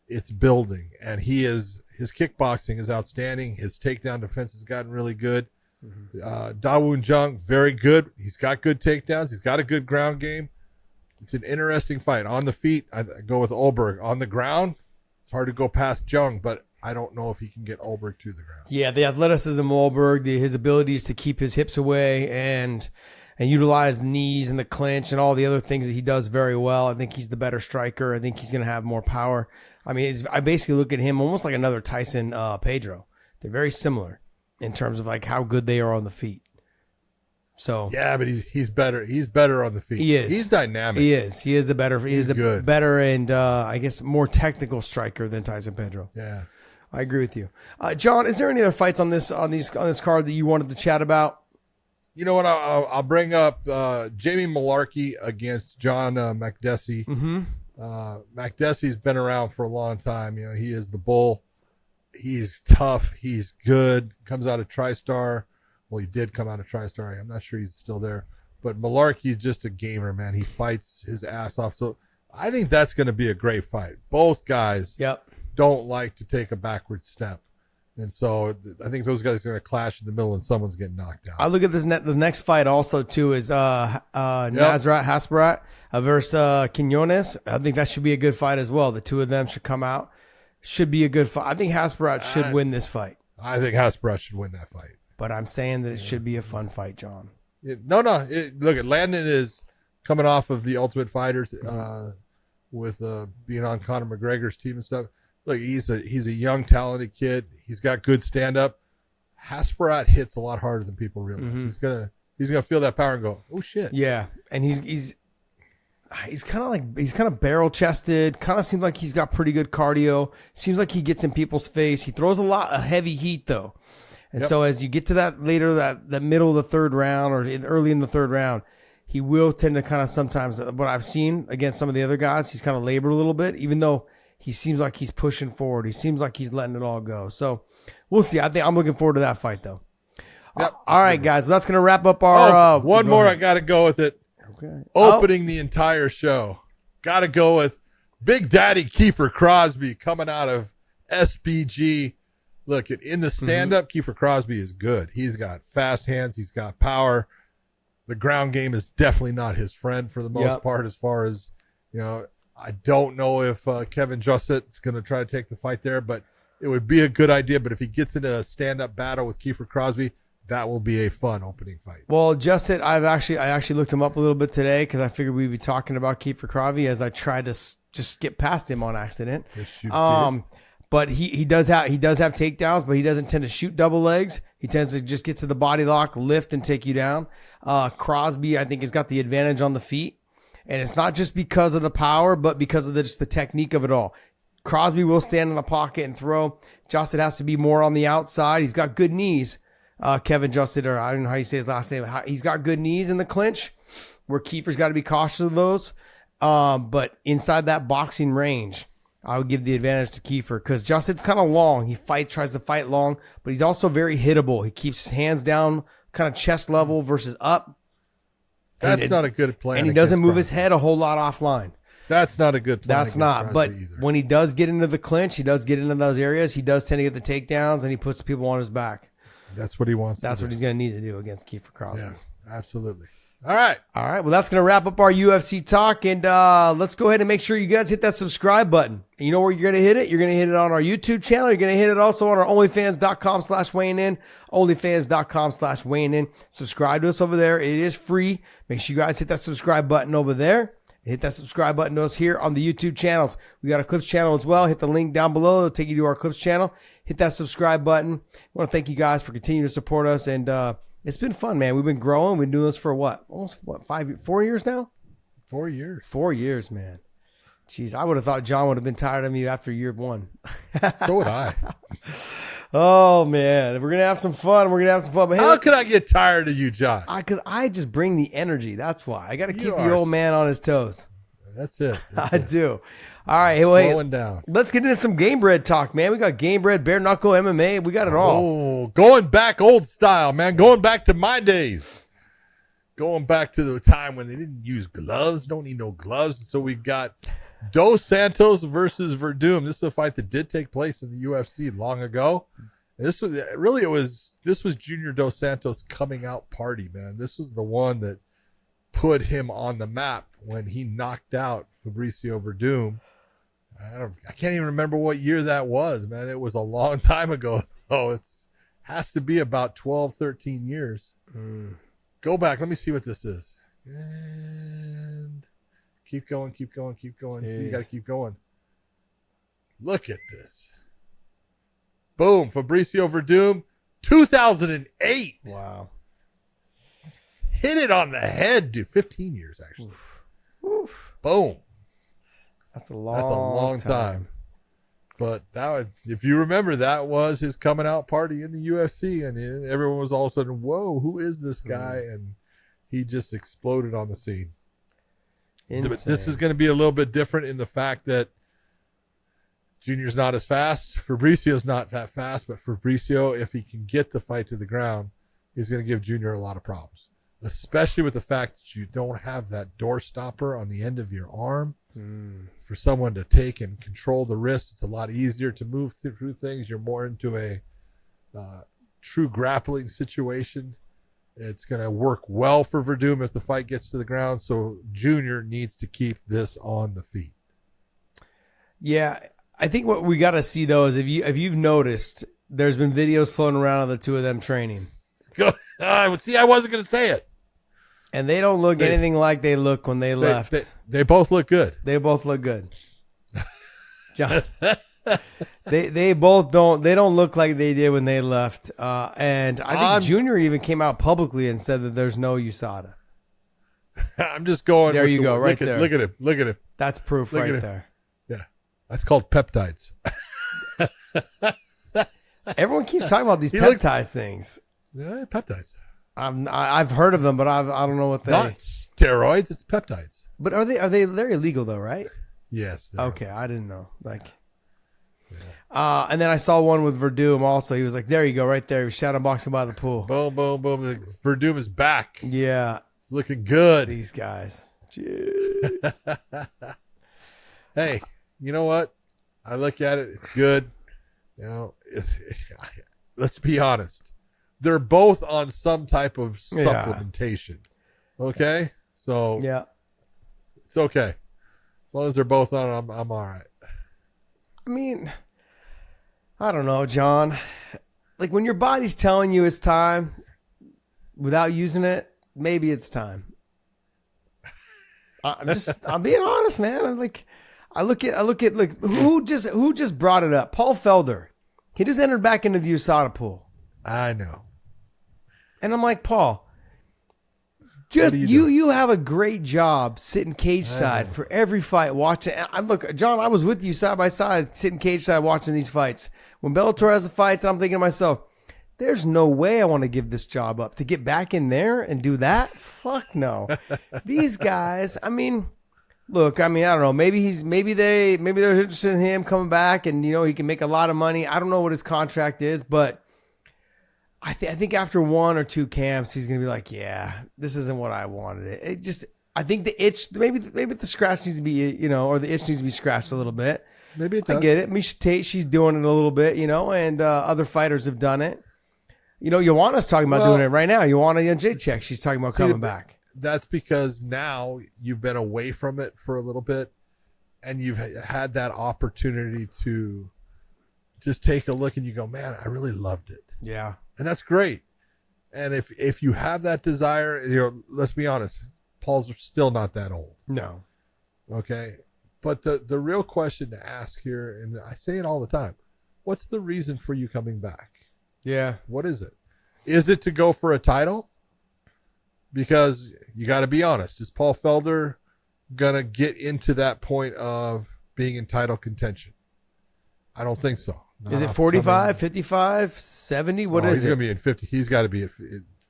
it's building. And his kickboxing is outstanding. His takedown defense has gotten really good. Da Woon Jung, very good. He's got good takedowns. He's got a good ground game. It's an interesting fight. On the feet, I go with Ulberg. On the ground, it's hard to go past Jung, but I don't know if he can get Ulberg to the ground. Yeah, the athleticism of Ulberg, his abilities to keep his hips away and utilize the knees and the clinch and all the other things that he does very well. I think he's the better striker. I think he's going to have more power. I mean, I basically look at him almost like another Tyson Pedro. They're very similar in terms of like how good they are on the feet. So yeah, but he's better. He's better on the feet. He is. He's dynamic. He is. He is a better. He's a good. better and I guess more technical striker than Tyson Pedro. Yeah, I agree with you, John. Is there any other fights on this card that you wanted to chat about? You know what? I'll bring up Jamie Malarkey against John Makdessi. Makdessi's been around for a long time. He is the bull. He's tough. He's good. Comes out of TriStar. Well, he did come out of TriStar. I'm not sure he's still there. But Malarkey's just a gamer, man. He fights his ass off. So I think that's going to be a great fight. Both guys don't like to take a backward step. And so I think those guys are going to clash in the middle and someone's getting knocked out. I look at this the next fight also too is Nasrat Hasparat versus Quinones. I think that should be a good fight as well. The two of them should come out. Should be a good fight. I think Hasparat should win this fight. I think Hasparat should win that fight. But I'm saying that it should be a fun fight, John. Look at Landon is coming off of the Ultimate Fighters with being on Conor McGregor's team and stuff. Look, he's a young, talented kid. He's got good stand up. Hasparat hits a lot harder than people realize. He's gonna feel that power and go, oh shit. Yeah, and he's kind of barrel chested. Kind of seems like he's got pretty good cardio. Seems like he gets in people's face. He throws a lot of heavy heat though, and so as you get to that later, that middle of the third round or early in the third round, he will tend to kind of sometimes. What I've seen against some of the other guys, he's kind of labored a little bit, even though he seems like he's pushing forward. He seems like he's letting it all go. So we'll see. I think I'm looking forward to that fight, though. Yep. All right, guys. Well, that's going to wrap up our... one more. I got to go with it. Okay. Opening the entire show. Got to go with Big Daddy Kiefer Crosby coming out of SBG. Look, in the stand-up, Kiefer Crosby is good. He's got fast hands. He's got power. The ground game is definitely not his friend for the most part as far as, I don't know if Kevin Josset is going to try to take the fight there, but it would be a good idea. But if he gets into a stand-up battle with Kiefer Crosby, that will be a fun opening fight. Well, Josset, I actually looked him up a little bit today because I figured we'd be talking about Kiefer Crosby as I tried to just skip past him on accident. Yes, you did. But he does have takedowns, but he doesn't tend to shoot double legs. He tends to just get to the body lock, lift, and take you down. Crosby, I think, has got the advantage on the feet. And it's not just because of the power, but because of just the technique of it all. Crosby will stand in the pocket and throw. Josset has to be more on the outside. He's got good knees. Kevin Josset, or I don't know how you say his last name. He's got good knees in the clinch, where Kiefer's got to be cautious of those. But inside that boxing range, I would give the advantage to Kiefer because Josset's kind of long. He tries to fight long, but he's also very hittable. He keeps his hands down, kind of chest level versus up. That's not a good plan. And he doesn't move his head a whole lot offline. That's not a good plan. That's not. But when he does get into the clinch, he does get into those areas. He does tend to get the takedowns, and he puts people on his back. That's what he wants. That's what he's going to need to do against Kiefer Crosby. Yeah, absolutely. All right. Well, that's going to wrap up our UFC talk. And let's go ahead and make sure you guys hit that subscribe button. And you know where you're going to hit it? You're going to hit it on our YouTube channel. You're going to hit it also on our onlyfans.com/weighing-in. onlyfans.com/weighing-in. Subscribe to us over there. It is free. Make sure you guys hit that subscribe button over there. Hit that subscribe button to us here on the YouTube channels. We got a Clips channel as well. Hit the link down below. It'll take you to our Clips channel. Hit that subscribe button. I want to thank you guys for continuing to support us. And it's been fun, man. We've been growing. We've been doing this for almost 4 years now? 4 years. 4 years, man. Jeez, I would have thought John would have been tired of me after year one. So would I. Oh, man. We're going to have some fun. But how could I get tired of you, John? Because I just bring the energy. That's why. I got to keep the old man on his toes. That's it. I do. All right. Slowing down. Let's get into some Gamebred talk, man. We got Gamebred, bare knuckle, MMA. We got it all. Oh, going back old style, man. Going back to my days. Going back to the time when they didn't use gloves. Don't need no gloves. And so we got Dos Santos versus Werdum. This is a fight that did take place in the UFC long ago. And this was Junior Dos Santos coming out party, man. This was the one that put him on the map when he knocked out Fabricio Werdum. I can't even remember what year that was, man. It was a long time ago. Oh, it has to be about 12, 13 years. Go back. Let me see what this is. And keep going. See, you got to keep going. Look at this. Boom. Fabricio Werdum, 2008. Wow. Hit it on the head, dude. 15 years, actually. Oof. Boom. That's a long time. But that was, if you remember, that was his coming out party in the UFC, and everyone was all of a sudden, whoa, who is this guy? And he just exploded on the scene. Insane. This is going to be a little bit different in the fact that Junior's not as fast. Fabricio's not that fast, but Fabricio, if he can get the fight to the ground, he's going to give Junior a lot of problems, especially with the fact that you don't have that door stopper on the end of your arm. For someone to take and control the wrist, it's a lot easier to move through things. You're more into a true grappling situation. It's going to work well for Werdum if the fight gets to the ground. So Junior needs to keep this on the feet. Yeah, I think what we got to see though is if you've noticed, there's been videos floating around of the two of them training. I wasn't going to say it. And they don't look anything like they look when they left. They both look good. They both look good. John, they both don't. They don't look like they did when they left. And I think Junior even came out publicly and said that there's no USADA. I'm just going. There you go, right there. Look at him. That's proof right there. Yeah, that's called peptides. Everyone keeps talking about these peptides things. Yeah, peptides. I've heard of them, but I don't know what they. Not steroids, it's peptides. But they're illegal though, right? Yes. Okay, I didn't know. And then I saw one with Werdum also. He was like, "There you go, right there." He was shadowboxing by the pool. Boom, boom, boom. Werdum is back. Yeah, it's looking good. These guys. Jeez. Hey, you know what? I look at it. It's good. You know, let's be honest. They're both on some type of supplementation. Okay? So Yeah. it's okay. As long as they're both on it, I'm all right. I mean, I don't know, John. Like when your body's telling you it's time without using it, maybe it's time. I'm being honest, man. I look at like who just brought it up? Paul Felder. He just entered back into the USADA pool. I know. And I'm like, Paul, just you have a great job sitting cage side for every fight watching. Look, John, I was with you side by side sitting cage side watching these fights. When Bellator has a fight, I'm thinking to myself, there's no way I want to give this job up to get back in there and do that. Fuck no. These guys, I mean, look, I don't know. Maybe they're interested in him coming back and, you know, he can make a lot of money. I don't know what his contract is, but I think after one or two camps, he's going to be like, yeah, this isn't what I wanted. I think the itch, maybe the scratch needs to be, you know, or the itch needs to be scratched a little bit. Maybe it does. I get it. Miesha Tate, she's doing it a little bit, you know, and other fighters have done it. You know, Joanna's talking about doing it right now. Joanna Jacek, she's talking about coming back. That's because now you've been away from it for a little bit and you've had that opportunity to just take a look and you go, man, I really loved it. Yeah. And that's great. And if you have that desire, you know, let's be honest, Paul's still not that old. No. Okay. But the real question to ask here, and I say it all the time, what's the reason for you coming back? Yeah. What is it? Is it to go for a title? Because you got to be honest. Is Paul Felder going to get into that point of being in title contention? I don't think so. Is it 45, 55, 70? What is he's it? Going to be in 50. He's got to be at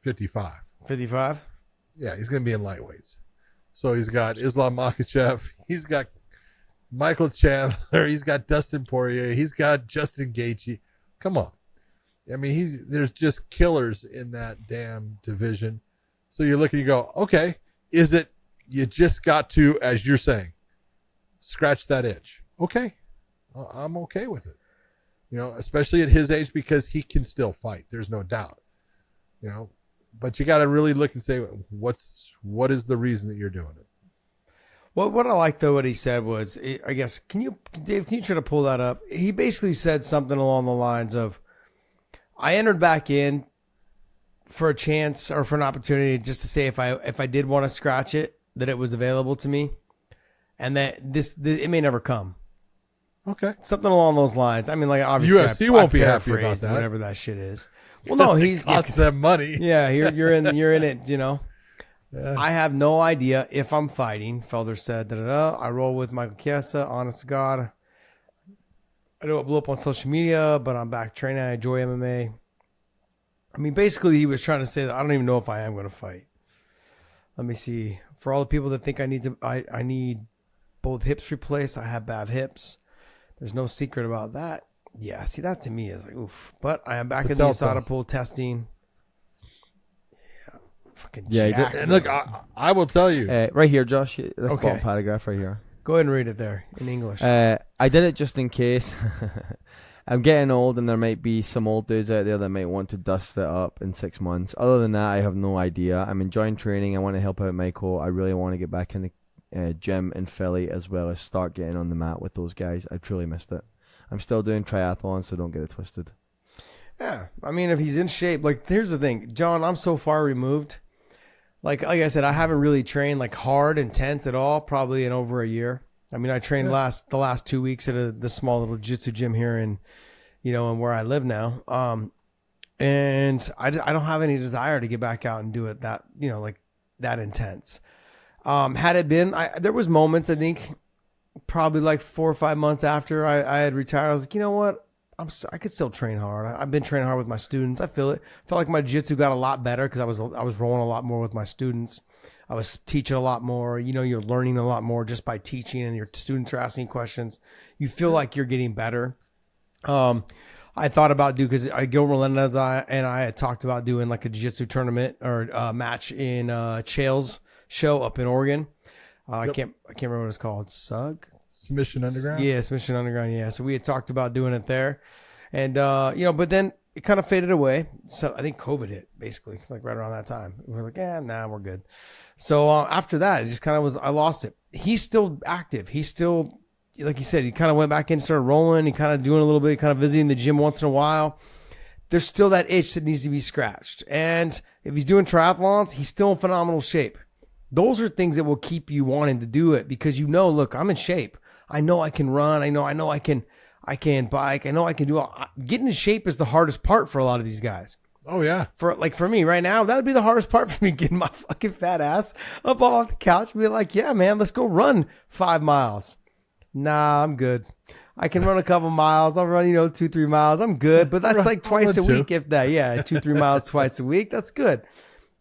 55. 55? Yeah, he's going to be in lightweights. So he's got Islam Makhachev. He's got Michael Chandler. He's got Dustin Poirier. He's got Justin Gaethje. Come on. I mean, there's just killers in that damn division. So you look and you go, okay, is it you just got to, as you're saying, scratch that itch? Okay, I'm okay with it. You know, especially at his age because he can still fight. There's no doubt. You know, but you got to really look and say, what is the reason that you're doing it? Well, what I like though, what he said was, I guess, Dave, can you try to pull that up? He basically said something along the lines of, I entered back in for a chance or for an opportunity just to say if I did want to scratch it, that it was available to me, and that it may never come. Okay, something along those lines. I mean, like obviously, UFC won't be happy about that, whatever that shit is. Well, no, he's costs them money. Yeah, you're in it. You know, yeah. I have no idea if I'm fighting. Felder said, I roll with Michael Chiesa. Honest to God. I know it blew up on social media, but I'm back training. I enjoy MMA. I mean, basically, he was trying to say that I don't even know if I am going to fight. Let me see. For all the people that think I need both hips replaced, I have bad hips. There's no secret about that. Yeah, see, that to me is like, oof. But I am back in the USADA pool testing. Yeah, fucking jacked. And look, I will tell you. Right here, Josh. That's okay. Paragraph right here. Go ahead and read it there in English. I did it just in case. I'm getting old and there might be some old dudes out there that might want to dust it up in 6 months. Other than that, I have no idea. I'm enjoying training. I want to help out Michael. I really want to get back in the gym in Philly as well as start getting on the mat with those guys. I truly missed it. I'm still doing triathlons, so don't get it twisted. Yeah. I mean, if he's in shape, like, here's the thing. John, I'm so far removed. Like I said, I haven't really trained like hard, intense at all, probably in over a year. I mean, I trained the last 2 weeks at the small little jiu-jitsu gym here in where I live now. And I don't have any desire to get back out and do it that, like that intense. Had it been, there was moments, I think probably like 4 or 5 months after I had retired, I was like, you know what? I could still train hard. I've been training hard with my students. I feel it. I felt like my jiu-jitsu got a lot better because I was rolling a lot more with my students. I was teaching a lot more. You're learning a lot more just by teaching, and your students are asking questions. You feel like you're getting better. I thought about because Gil Melendez and I had talked about doing like a jiu-jitsu tournament or a match in Chael's show up in Oregon. I can't remember what it's called. Submission Underground? Yeah, Submission Underground, yeah. So we had talked about doing it there. And, but then it kind of faded away. So I think COVID hit, basically, like right around that time. We were like, we're good. So after that, it just kind of I lost it. He's still active. He's still, like you said, he kind of went back in, started rolling. He kind of doing a little bit, kind of visiting the gym once in a while. There's still that itch that needs to be scratched. And if he's doing triathlons, he's still in phenomenal shape. Those are things that will keep you wanting to do it because look, I'm in shape. I know I can run. I know I can bike. I know I can do getting in shape is the hardest part for a lot of these guys. Oh yeah. For me right now, that would be the hardest part for me, getting my fucking fat ass up off the couch and be like, yeah, man, let's go run 5 miles. Nah, I'm good. I can run a couple miles. I'll run, 2-3 miles. I'm good. But that's like twice a week, if that. Yeah, 2-3 miles twice a week. That's good.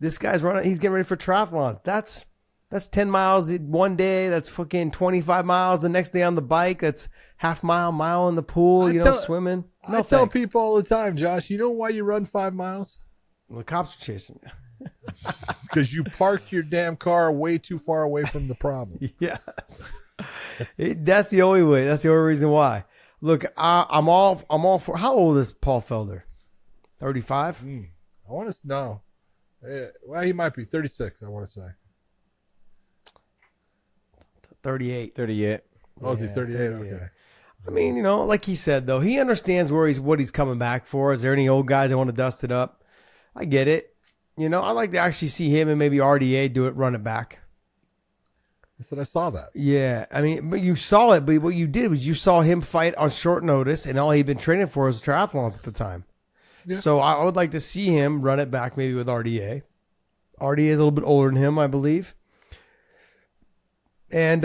This guy's running. He's getting ready for triathlon. That's 10 miles one day. That's fucking 25 miles the next day on the bike. That's half mile in the pool, swimming. I tell people all the time, Josh, you know why you run 5 miles? Well, the cops are chasing you. Because you parked your damn car way too far away from the problem. Yes. That's the only way. That's the only reason why. Look, I'm all for. How old is Paul Felder? 35? I want to know. Well, he might be 36, I want to say. 38. 38. Oh, is he 38? Okay. I mean, like he said, though, he understands what he's coming back for. Is there any old guys that want to dust it up? I get it. I'd like to actually see him and maybe RDA run it back. I said I saw that. Yeah. I mean, but you saw it. But what you did was you saw him fight on short notice, and all he'd been training for was triathlons at the time. Yeah. So I would like to see him run it back maybe with RDA. RDA is a little bit older than him, I believe. And,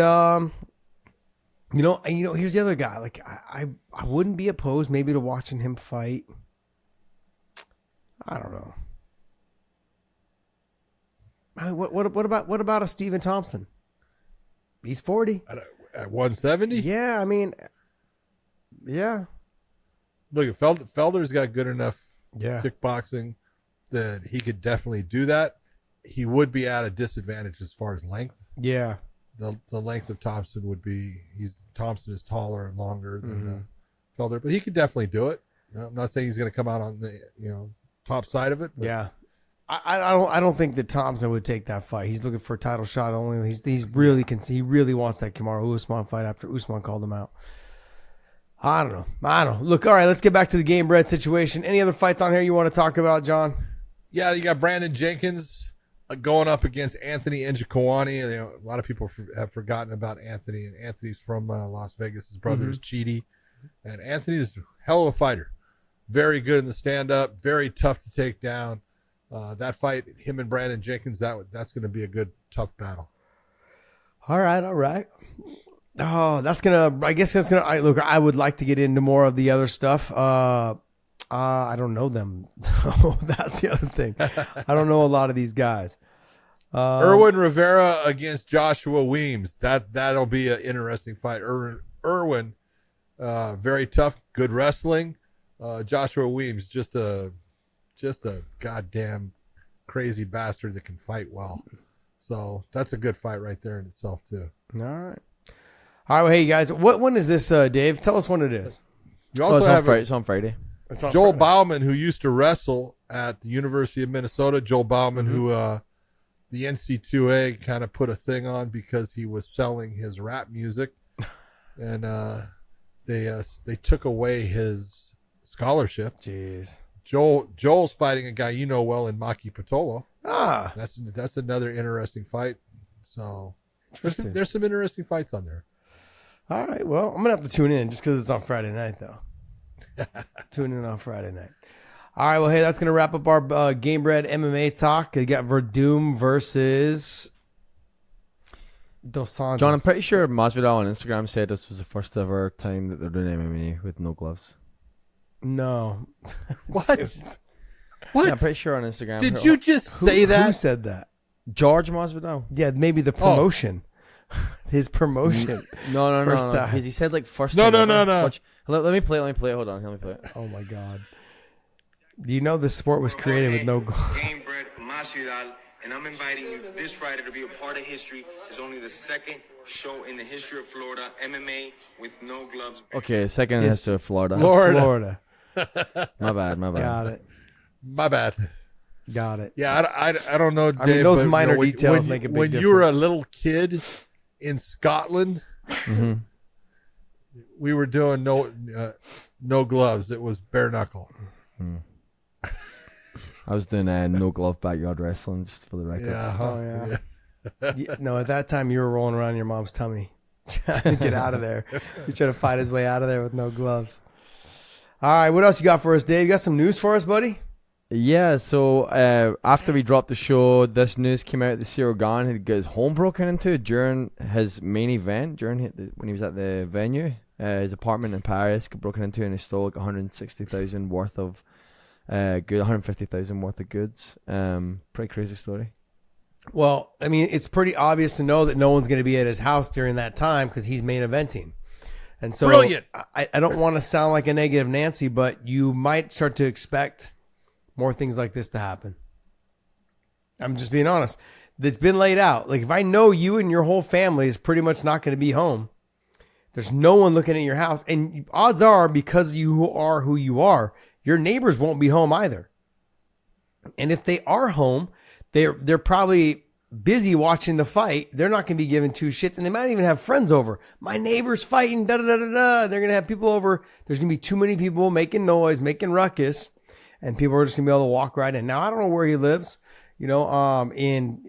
here's the other guy. Like, I wouldn't be opposed maybe to watching him fight. I don't know. I mean, what about a Stephen Thompson? He's 40. At 170? Yeah, I mean, yeah. Look, if Felder's got good enough kickboxing that he could definitely do that. He would be at a disadvantage as far as length. Yeah. The length of Thompson would be, Thompson is taller and longer than Felder, but he could definitely do it. I'm not saying he's going to come out on the top side of it. But. Yeah, I don't think that Thompson would take that fight. He's looking for a title shot only. He really wants that Kamaru Usman fight after Usman called him out. I don't know. Look, all right, let's get back to the Gamebred situation. Any other fights on here you want to talk about, John? Yeah, you got Brandon Jenkins going up against Anthony Njokuani. A lot of people have forgotten about Anthony, and Anthony's from Las Vegas. His brother is Chidi, and Anthony is a hell of a fighter. Very good in the stand-up, very tough to take down. That fight, him and Brandon Jenkins, that's going to be a good, tough battle. All right. Oh, look, I would like to get into more of the other stuff. I don't know them. That's the other thing. I don't know a lot of these guys. Irwin Rivera against Joshua Weems. That'll be an interesting fight. Irwin, very tough, good wrestling. Joshua Weems, just a goddamn crazy bastard that can fight well. So that's a good fight right there in itself too. All right. Well, hey guys, when is this, Dave? Tell us when it is. You also have it's on Friday. Joel Bauman, who used to wrestle at the University of Minnesota. Joel Bauman, who the NC2A kind of put a thing on because he was selling his rap music, and they took away his scholarship. Jeez. Joel's fighting a guy you know well in Maki Pitolo. That's another interesting fight. So there's some interesting fights on there. All right. Well, I'm gonna have to tune in just because it's on Friday night, though. Tune in on Friday night. All right. Well, hey, that's gonna wrap up our Gamebred MMA talk. You got Werdum versus Dos Santos. John, I'm pretty sure Masvidal on Instagram said this was the first ever time that they're doing MMA with no gloves. No. What? What? Yeah, I'm pretty sure on Instagram. Did you just say that? Who said that? George Masvidal. Yeah, maybe the promotion. His promotion. No. He said like first. No. Watch. Let me play it. Hold on. Let me play it. Oh my God. Do you know this sport was created with no gloves? Gamebred Masvidal, and I'm inviting you this Friday to be a part of history. It's only the second show in the history of Florida, MMA with no gloves. Okay, second in the history of Florida. Florida. My bad. Got it. My bad. Got it. Yeah, I don't know, Dave. I mean, those but, minor when, details when, make a big when difference. you were a little kid in Scotland, we were doing no gloves. It was bare knuckle. I was doing no glove backyard wrestling, just for the record. Yeah. Oh, yeah. No, at that time you were rolling around in your mom's tummy, trying to get out of there. You're trying to fight his way out of there with no gloves. All right, what else you got for us, Dave? You got some news for us, buddy? Yeah, so after we dropped the show, this news came out that Ciryl Gane had got his home broken into during his main event, when he was at the venue. His apartment in Paris got broken into, and he stole like 160,000 worth of 150,000 worth of goods. Pretty crazy story. Well, I mean, it's pretty obvious to know that no one's going to be at his house during that time because he's main eventing. And so Brilliant. I don't want to sound like a negative Nancy, but you might start to expect more things like this to happen. I'm just being honest. It's been laid out. Like, if I know you and your whole family is pretty much not going to be home, there's no one looking at your house. And odds are, because you are who you are, your neighbors won't be home either. And if they are home, they're probably busy watching the fight. They're not going to be giving two shits, and they might even have friends over. My neighbor's fighting, da da da da da. They're going to have people over. There's going to be too many people making noise, making ruckus, and people are just going to be able to walk right in. Now, I don't know where he lives. You know, in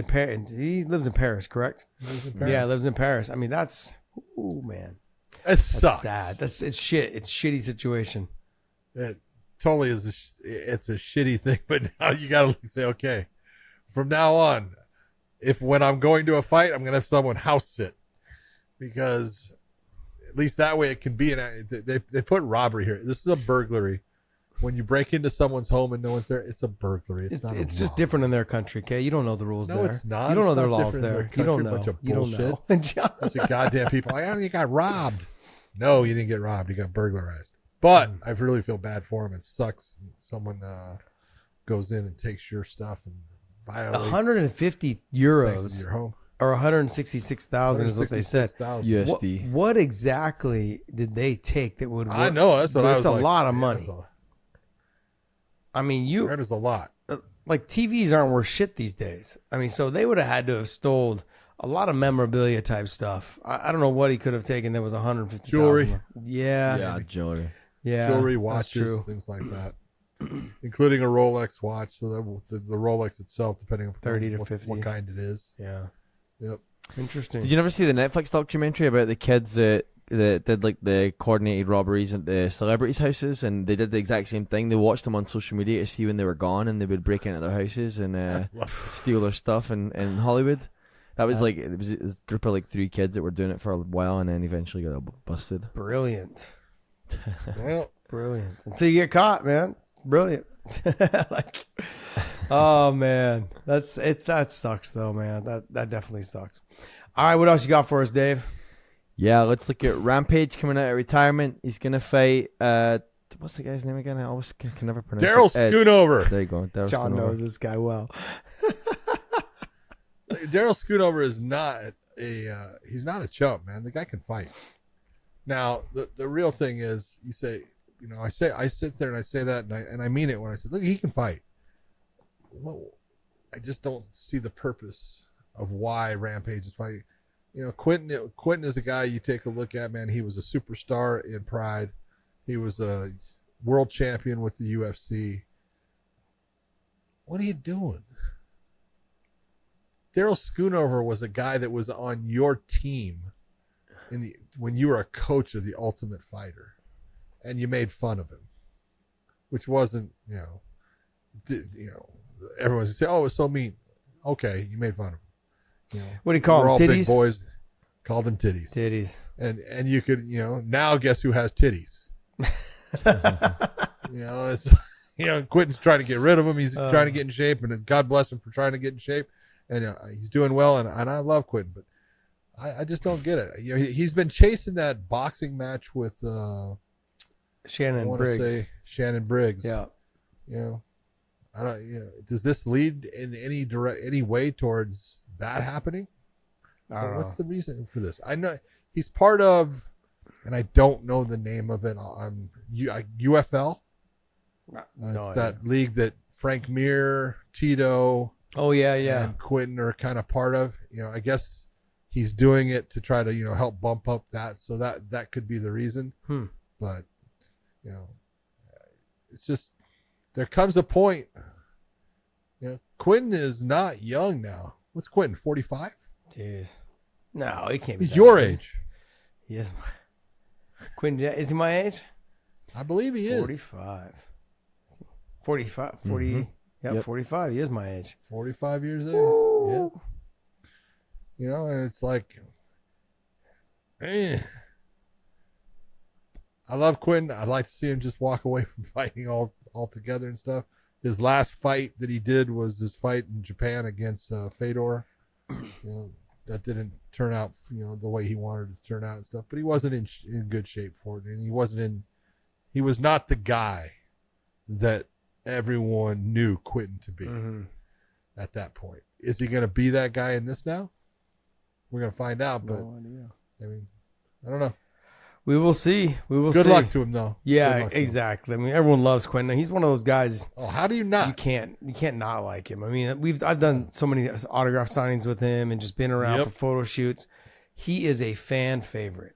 Paris. He lives in Paris, correct? Yeah, he lives in Paris. I mean, that's man. It sucks. That's sad. It's shit. It's a shitty situation. It totally is. It's a shitty thing, but now you got to say, okay, from now on, when I'm going to a fight, I'm going to have someone house sit, because at least that way it can be they put robbery here. This is a burglary. When you break into someone's home and no one's there, it's a burglary. It's just different in their country, okay? You don't know the rules there. No, it's not. You don't know It's their not laws different in there. their You don't country. know. Bunch of You don't know. Bunch of goddamn people. Like, oh, you got robbed. No, you didn't get robbed. You got burglarized. But I really feel bad for him. It sucks. Someone goes in and takes your stuff and violates 150 euros your home. Or 166,000 is what they said. USD. What exactly did they take that would work? I know. That's what I was It's a like, lot of money. I mean, that is a lot. Like, TVs aren't worth shit these days. I mean, so they would have had to have stole a lot of memorabilia type stuff. I don't know what he could have taken that was 150,000. Jewelry. Yeah, jewelry. Yeah, jewelry, watches, things like that, including a Rolex watch. So the Rolex itself, depending on 30 to 50, what kind it is. Yeah. Yep. Interesting. Did you never see the Netflix documentary about the kids that did like the coordinated robberies at the celebrities' houses, and they did the exact same thing? They watched them on social media to see when they were gone, and they would break into their houses and steal their stuff in Hollywood. That was like, it was a group of like 3 kids that were doing it for a while, and then eventually got busted. Brilliant. Well, brilliant. Until you get caught, man. Brilliant. Like, oh man, that sucks though, man. That definitely sucks. All right, what else you got for us, Dave? Yeah, let's look at Rampage coming out of retirement. He's gonna fight. What's the guy's name again? I always can never pronounce Daryl it. Schoonover. There you go. John knows this guy well. Daryl Schoonover is not he's not a chump, man. The guy can fight. Now, the real thing is, you say, you know, I sit there and I say that, and I mean it when I say, look, he can fight. Well, I just don't see the purpose of why Rampage is fighting. You know, Quentin is a guy you take a look at, man. He was a superstar in Pride. He was a world champion with the UFC. What are you doing? Daryl Schoonover was a guy that was on your team when you were a coach of the Ultimate Fighter, and you made fun of him, which wasn't, everyone's gonna say, "Oh, it was so mean." Okay, you made fun of him. You know, what do you call them? Titties? Big boys called him titties. Titties. And you could, now guess who has titties? It's Quentin's trying to get rid of him. He's trying to get in shape, and God bless him for trying to get in shape. And he's doing well, and I love Quentin, but I just don't get it. He's been chasing that boxing match with Shannon Briggs. Shannon Briggs. Yeah. I don't. Does this lead in any way towards that happening? I don't What's know. the reason for this? I know he's part of, and I don't know the name of it. UFL. No It's idea. that league that Frank Mir, Tito, Oh yeah. and Quentin are kind of part of. I guess he's doing it to try to help bump up that. So that could be the reason. But it's just there comes a point. Quentin is not young now. What's Quentin? 45? Jeez. No, he can't be. He's that your old. age. Yes. Quentin, is he my age? I believe he is. 45. 45. 40. Mm-hmm. Yep, 45. He is my age. 45 years old. Yeah. And it's like, I love Quentin. I'd like to see him just walk away from fighting altogether and stuff. His last fight that he did was his fight in Japan against Fedor. That didn't turn out, the way he wanted it to turn out and stuff. But he wasn't in good shape for it, and he was not the guy that everyone knew Quentin to be at that point. Is he going to be that guy in this now? We're going to find out. But No idea. I mean, I don't know. We will see. Good luck to him, though. Yeah, exactly. I mean, everyone loves Quentin. He's one of those guys. Oh, how do you not? You can't not like him. I mean, I've done so many autograph signings with him and just been around for photo shoots. He is a fan favorite.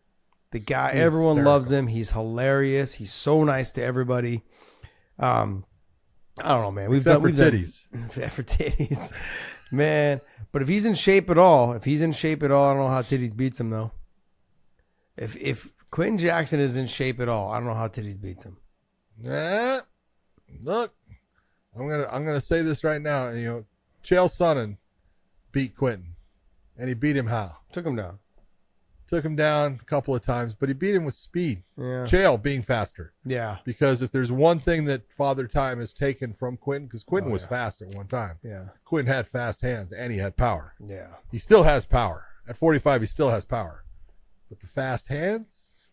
The guy, everyone loves him. He's hilarious. He's so nice to everybody. I don't know, man. Except for titties. For titties, man. But if he's in shape at all, I don't know how titties beats him though. If Quentin Jackson is in shape at all, I don't know how titties beats him. Look, I'm gonna say this right now. Chael Sonnen beat Quentin, and he beat him how? Took him down. Took him down a couple of times, but he beat him with speed. Yeah. Chael being faster. Yeah. Because if there's one thing that Father Time has taken from Quentin, because Quentin was fast at one time. Yeah. Quentin had fast hands, and he had power. Yeah. He still has power. At 45, he still has power. But the fast hands,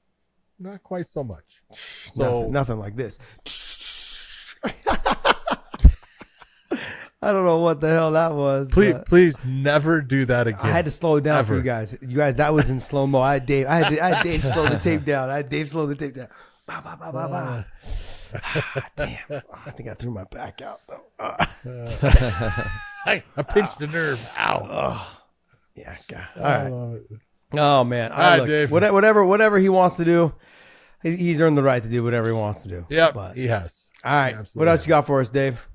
not quite so much. So Nothing like this. I don't know what the hell that was. please never do that again. I had to slow it down for Ever. you guys. You guys, that was in slow mo. I had Dave slow the tape down. Bah, bah, bah, bah, bah. Damn. I think I threw my back out though. I pinched a nerve. Ow. Yeah. God. I All right. love it. Oh man. All right, Look, Dave. whatever he wants to do, he's earned the right to do whatever he wants to do. Yep, But, he has. all right. Absolutely What else has. you got for us, Dave?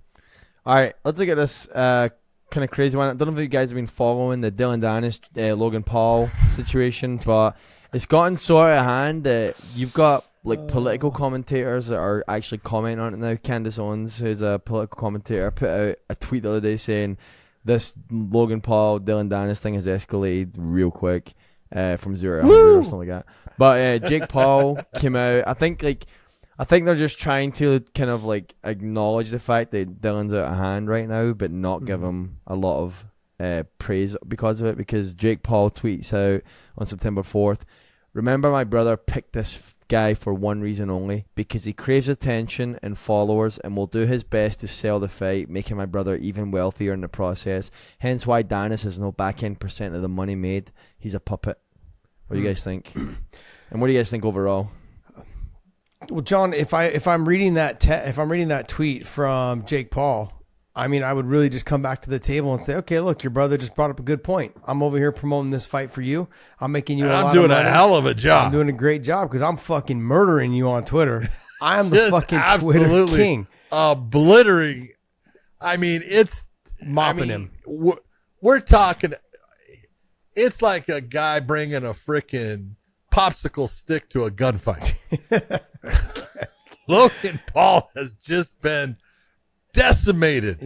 All right, let's look at this kind of crazy one. I don't know if you guys have been following the Dillon Danis, Logan Paul situation, but it's gotten so out of hand that you've got like political commentators that are actually commenting on it now. Candace Owens, who's a political commentator, put out a tweet the other day saying this Logan Paul, Dillon Danis thing has escalated real quick from 0 to 100 or something like that. But Jake Paul came out. I think they're just trying to kind of like acknowledge the fact that Dillon's out of hand right now, but not give him a lot of praise because of it. Because Jake Paul tweets out on September 4th, "Remember, my brother picked this guy for one reason only, because he craves attention and followers and will do his best to sell the fight, making my brother even wealthier in the process. Hence why Danis has no back-end percent of the money made. He's a puppet." What do you guys think? And what do you guys think overall? Well, John, if I'm reading that tweet from Jake Paul, I mean, I would really just come back to the table and say, okay, look, your brother just brought up a good point. I'm over here promoting this fight for you. I'm making you. I'm doing a hell of a job. I'm doing a great job because I'm fucking murdering you on Twitter. I am the fucking Twitter absolutely king. Obliterating. I mean, it's Mopping him. We're talking. It's like a guy bringing a freaking popsicle stick to a gunfight. Logan Paul has just been decimated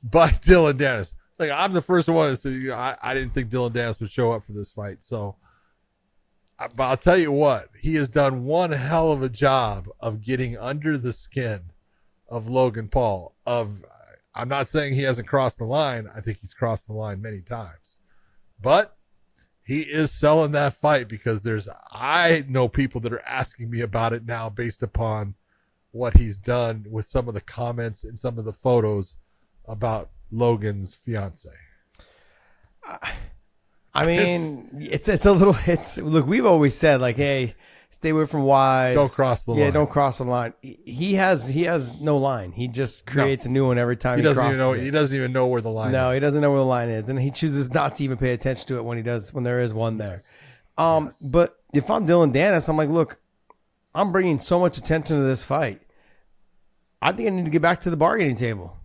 by Dillon Danis. Like, I'm the first one to say, I didn't think Dillon Danis would show up for this fight. So, but I'll tell you what, he has done one hell of a job of getting under the skin of Logan Paul. I'm not saying he hasn't crossed the line. I think he's crossed the line many times, but he is selling that fight because I know people that are asking me about it now based upon what he's done with some of the comments and some of the photos about Logan's fiance. I mean, it's a little. Look, we've always said like, hey, stay away from wives. Don't cross the line. Yeah, don't cross the line. He has no line. He just creates a new one every time he crosses it. He doesn't even know where the line is. No, he doesn't know where the line is, and he chooses not to even pay attention to it when there is one there. But if I'm Dillon Danis, I'm like, look, I'm bringing so much attention to this fight. I think I need to get back to the bargaining table.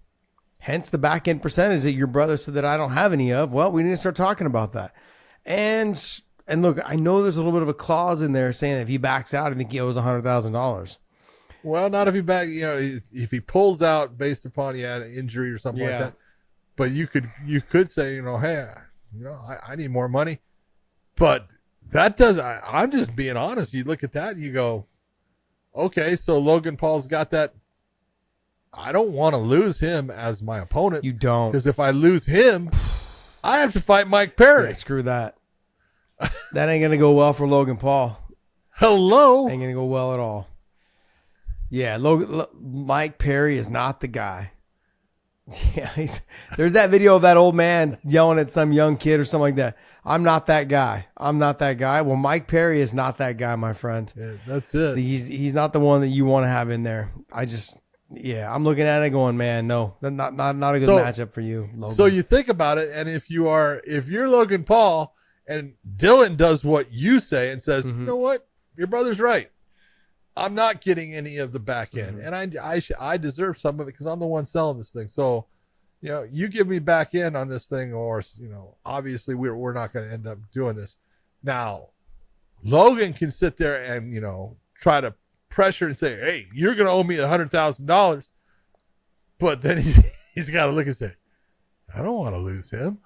Hence the back end percentage that your brother said that I don't have any of. Well, we need to start talking about that. And look, I know there's a little bit of a clause in there saying that if he backs out, I think he owes $100,000. Well, not if he if he pulls out based upon he had an injury or something like that. But you could say, hey, I need more money. But that I'm just being honest. You look at that and you go, okay, so Logan Paul's got that. I don't want to lose him as my opponent. You don't. Because if I lose him, I have to fight Mike Perry. Yeah, screw that. That ain't going to go well for Logan Paul. Hello. Ain't going to go well at all. Yeah, Mike Perry is not the guy. Yeah, there's that video of that old man yelling at some young kid or something like that. I'm not that guy. I'm not that guy. Well, Mike Perry is not that guy, my friend. Yeah, that's it. He's not the one that you want to have in there. I'm looking at it going, man, no, not a good matchup for you, Logan. So you think about it, and if you're Logan Paul and Dillon does what you say and says, you know what, your brother's right. I'm not getting any of the back end, and I deserve some of it because I'm the one selling this thing. So, you give me back end on this thing, or obviously we're not going to end up doing this. Now, Logan can sit there and try to pressure and say, hey, you're going to owe me $100,000. But then he's got to look and say, I don't want to lose him.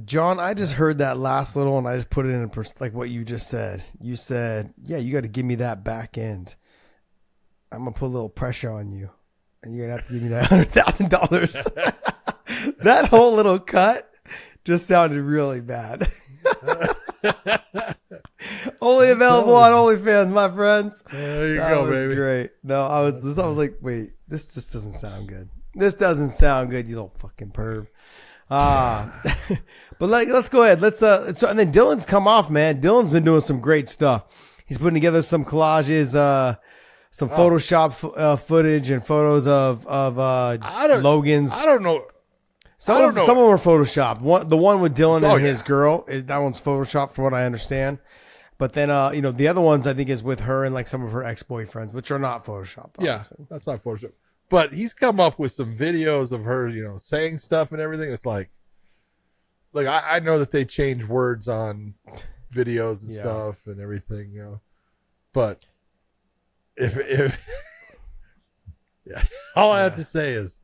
John, I just heard that last little and I just put it in like what you just said. You said, yeah, you got to give me that back end. I'm going to put a little pressure on you and you're going to have to give me that $100,000. That whole little cut just sounded really bad. Only available on OnlyFans, my friends. There you go, baby. That was great. No, I was like, wait, this just doesn't sound good. This doesn't sound good, you little fucking perv. But let's go ahead. And then Dillon's come off, man. Dillon's been doing some great stuff. He's putting together some collages, some Photoshop footage and photos of Logan's. I don't know. Some of them were Photoshopped. The one with Dillon and his girl, that one's Photoshopped from what I understand. But then, the other ones I think is with her and like some of her ex-boyfriends, which are not Photoshopped. Obviously. Yeah, that's not Photoshop. But he's come up with some videos of her, saying stuff and everything. It's like I know that they change words on videos and stuff and everything, But if all I have to say is,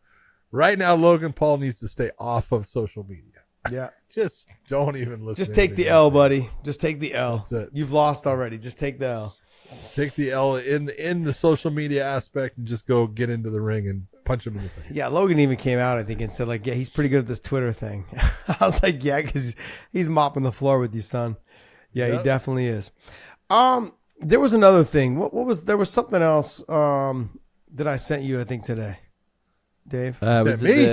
right now Logan Paul needs to stay off of social media. Yeah. Just don't even listen. Just take the L, buddy. Just take the L. That's it. You've lost already. Just take the L. Take the L in the social media aspect and just go get into the ring and punch him in the face. Yeah, Logan even came out, I think, and said, like, yeah, he's pretty good at this Twitter thing. I was like, yeah, because he's mopping the floor with you, son. Yeah, he definitely is. There was another thing. There was something else that I sent you, I think, today. Dave? Was it me?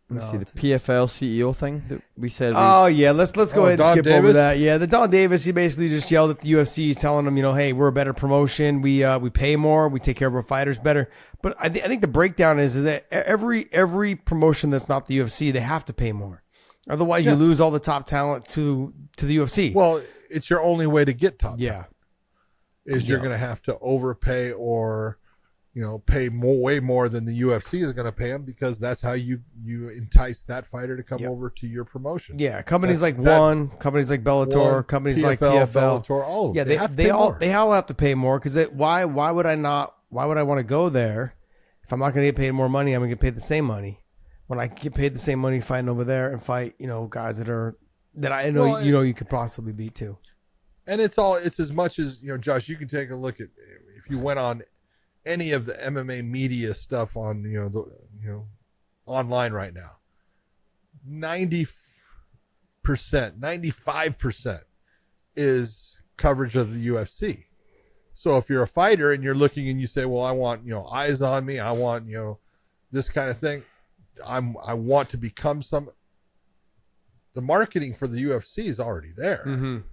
The PFL CEO thing that we said. Let's go ahead and Don skip Davis? over that. Yeah, the Don Davis, he basically just yelled at the UFC. He's telling them, hey, we're a better promotion. We pay more. We take care of our fighters better. But I think the breakdown is that every promotion that's not the UFC, they have to pay more. Otherwise, you lose all the top talent to the UFC. Well, it's your only way to get top talent. Yeah. You're going to have to overpay or pay way more than the UFC is going to pay them, because that's how you entice that fighter to come over to your promotion. Yeah, companies like companies like Bellator, companies like PFL, Bellator, all of them. Yeah, they all have to pay more, because why would I want to go there if I'm not going to get paid more money? I'm going to get paid the same money when I get paid the same money fighting over there and fight guys that I know you could possibly beat too. And it's as much as Josh. You can take a look at, if you went on any of the MMA media stuff on online right now, 90%, 95% is coverage of the UFC. So if you're a fighter and you're looking and you say, well, I want eyes on me, I want this kind of thing, I want to become the marketing for the UFC is already there.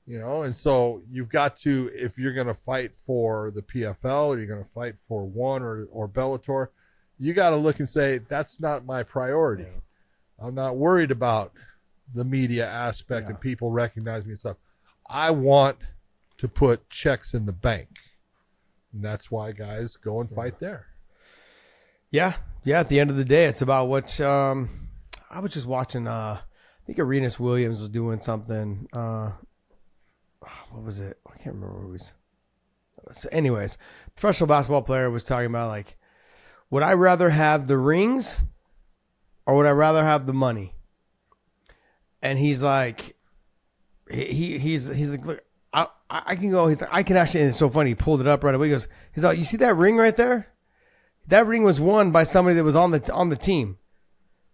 You know, and so you've got to, if you're going to fight for the PFL or you're going to fight for ONE or Bellator, you got to look and say, that's not my priority. Yeah. I'm not worried about the media aspect and people recognize me and stuff. I want to put checks in the bank. And that's why guys go and fight there. Yeah. Yeah. At the end of the day, it's about what, I was just watching, I think Arenas Williams was doing something, what was it? I can't remember who it was. So anyways, professional basketball player was talking about, like, would I rather have the rings or would I rather have the money? And he's like, he's like, look, I can go. He's like, I can actually. And it's so funny. He pulled it up right away. He's like, you see that ring right there? That ring was won by somebody that was on the team.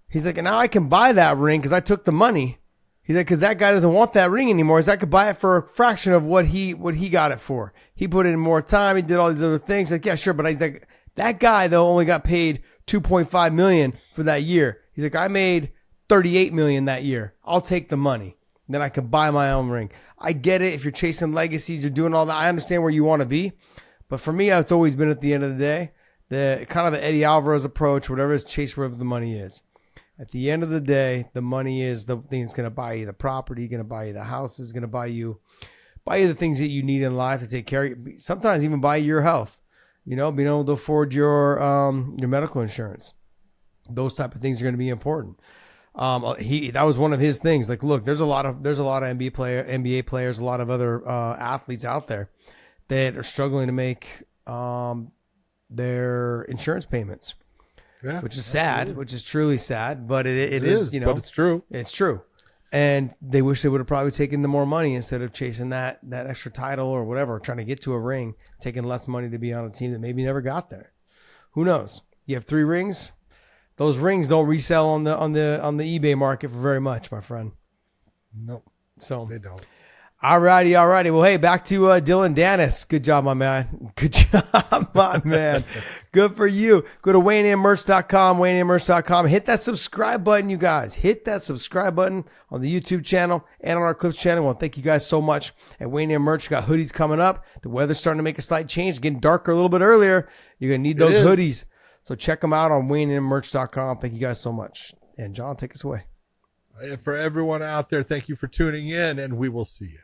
He's like, and now I can buy that ring because I took the money. He's like, because that guy doesn't want that ring anymore. He's like, I could buy it for a fraction of what he got it for. He put in more time. He did all these other things. Like, yeah, sure. But he's like, that guy, though, only got paid $2.5 million for that year. He's like, I made $38 million that year. I'll take the money. Then I can buy my own ring. I get it. If you're chasing legacies, you're doing all that. I understand where you want to be. But for me, it's always been, at the end of the day, the kind of the Eddie Alvarez approach, whatever is, chase wherever the money is. At the end of the day, the money is the thing that's going to buy you the property, going to buy you the houses, going to buy you the things that you need in life to take care of you. Sometimes even buy your health, you know, being able to afford your medical insurance. Those type of things are going to be important. That was one of his things. Like, look, there's a lot of NBA players, a lot of other athletes out there that are struggling to make their insurance payments. Yeah, which is sad, which is truly sad, but it is, you know, but it's true. It's true. And they wish they would have probably taken the more money instead of chasing that extra title or whatever, trying to get to a ring, taking less money to be on a team that maybe never got there. Who knows? You have 3 rings. Those rings don't resell on the eBay market for very much, my friend. Nope. So they don't. Alrighty. Well, hey, back to Dillon Danis. Good job, my man. Good job, my man. Good for you. Go to WayneInMerch.com, Hit that subscribe button, you guys. Hit that subscribe button on the YouTube channel and on our Clips channel. Well, thank you guys so much. At Wayne and Merch, got hoodies coming up. The weather's starting to make a slight change. It's getting darker a little bit earlier. You're going to need those hoodies. So check them out on WayneInMerch.com. Thank you guys so much. And John, take us away. And for everyone out there, thank you for tuning in, and we will see you.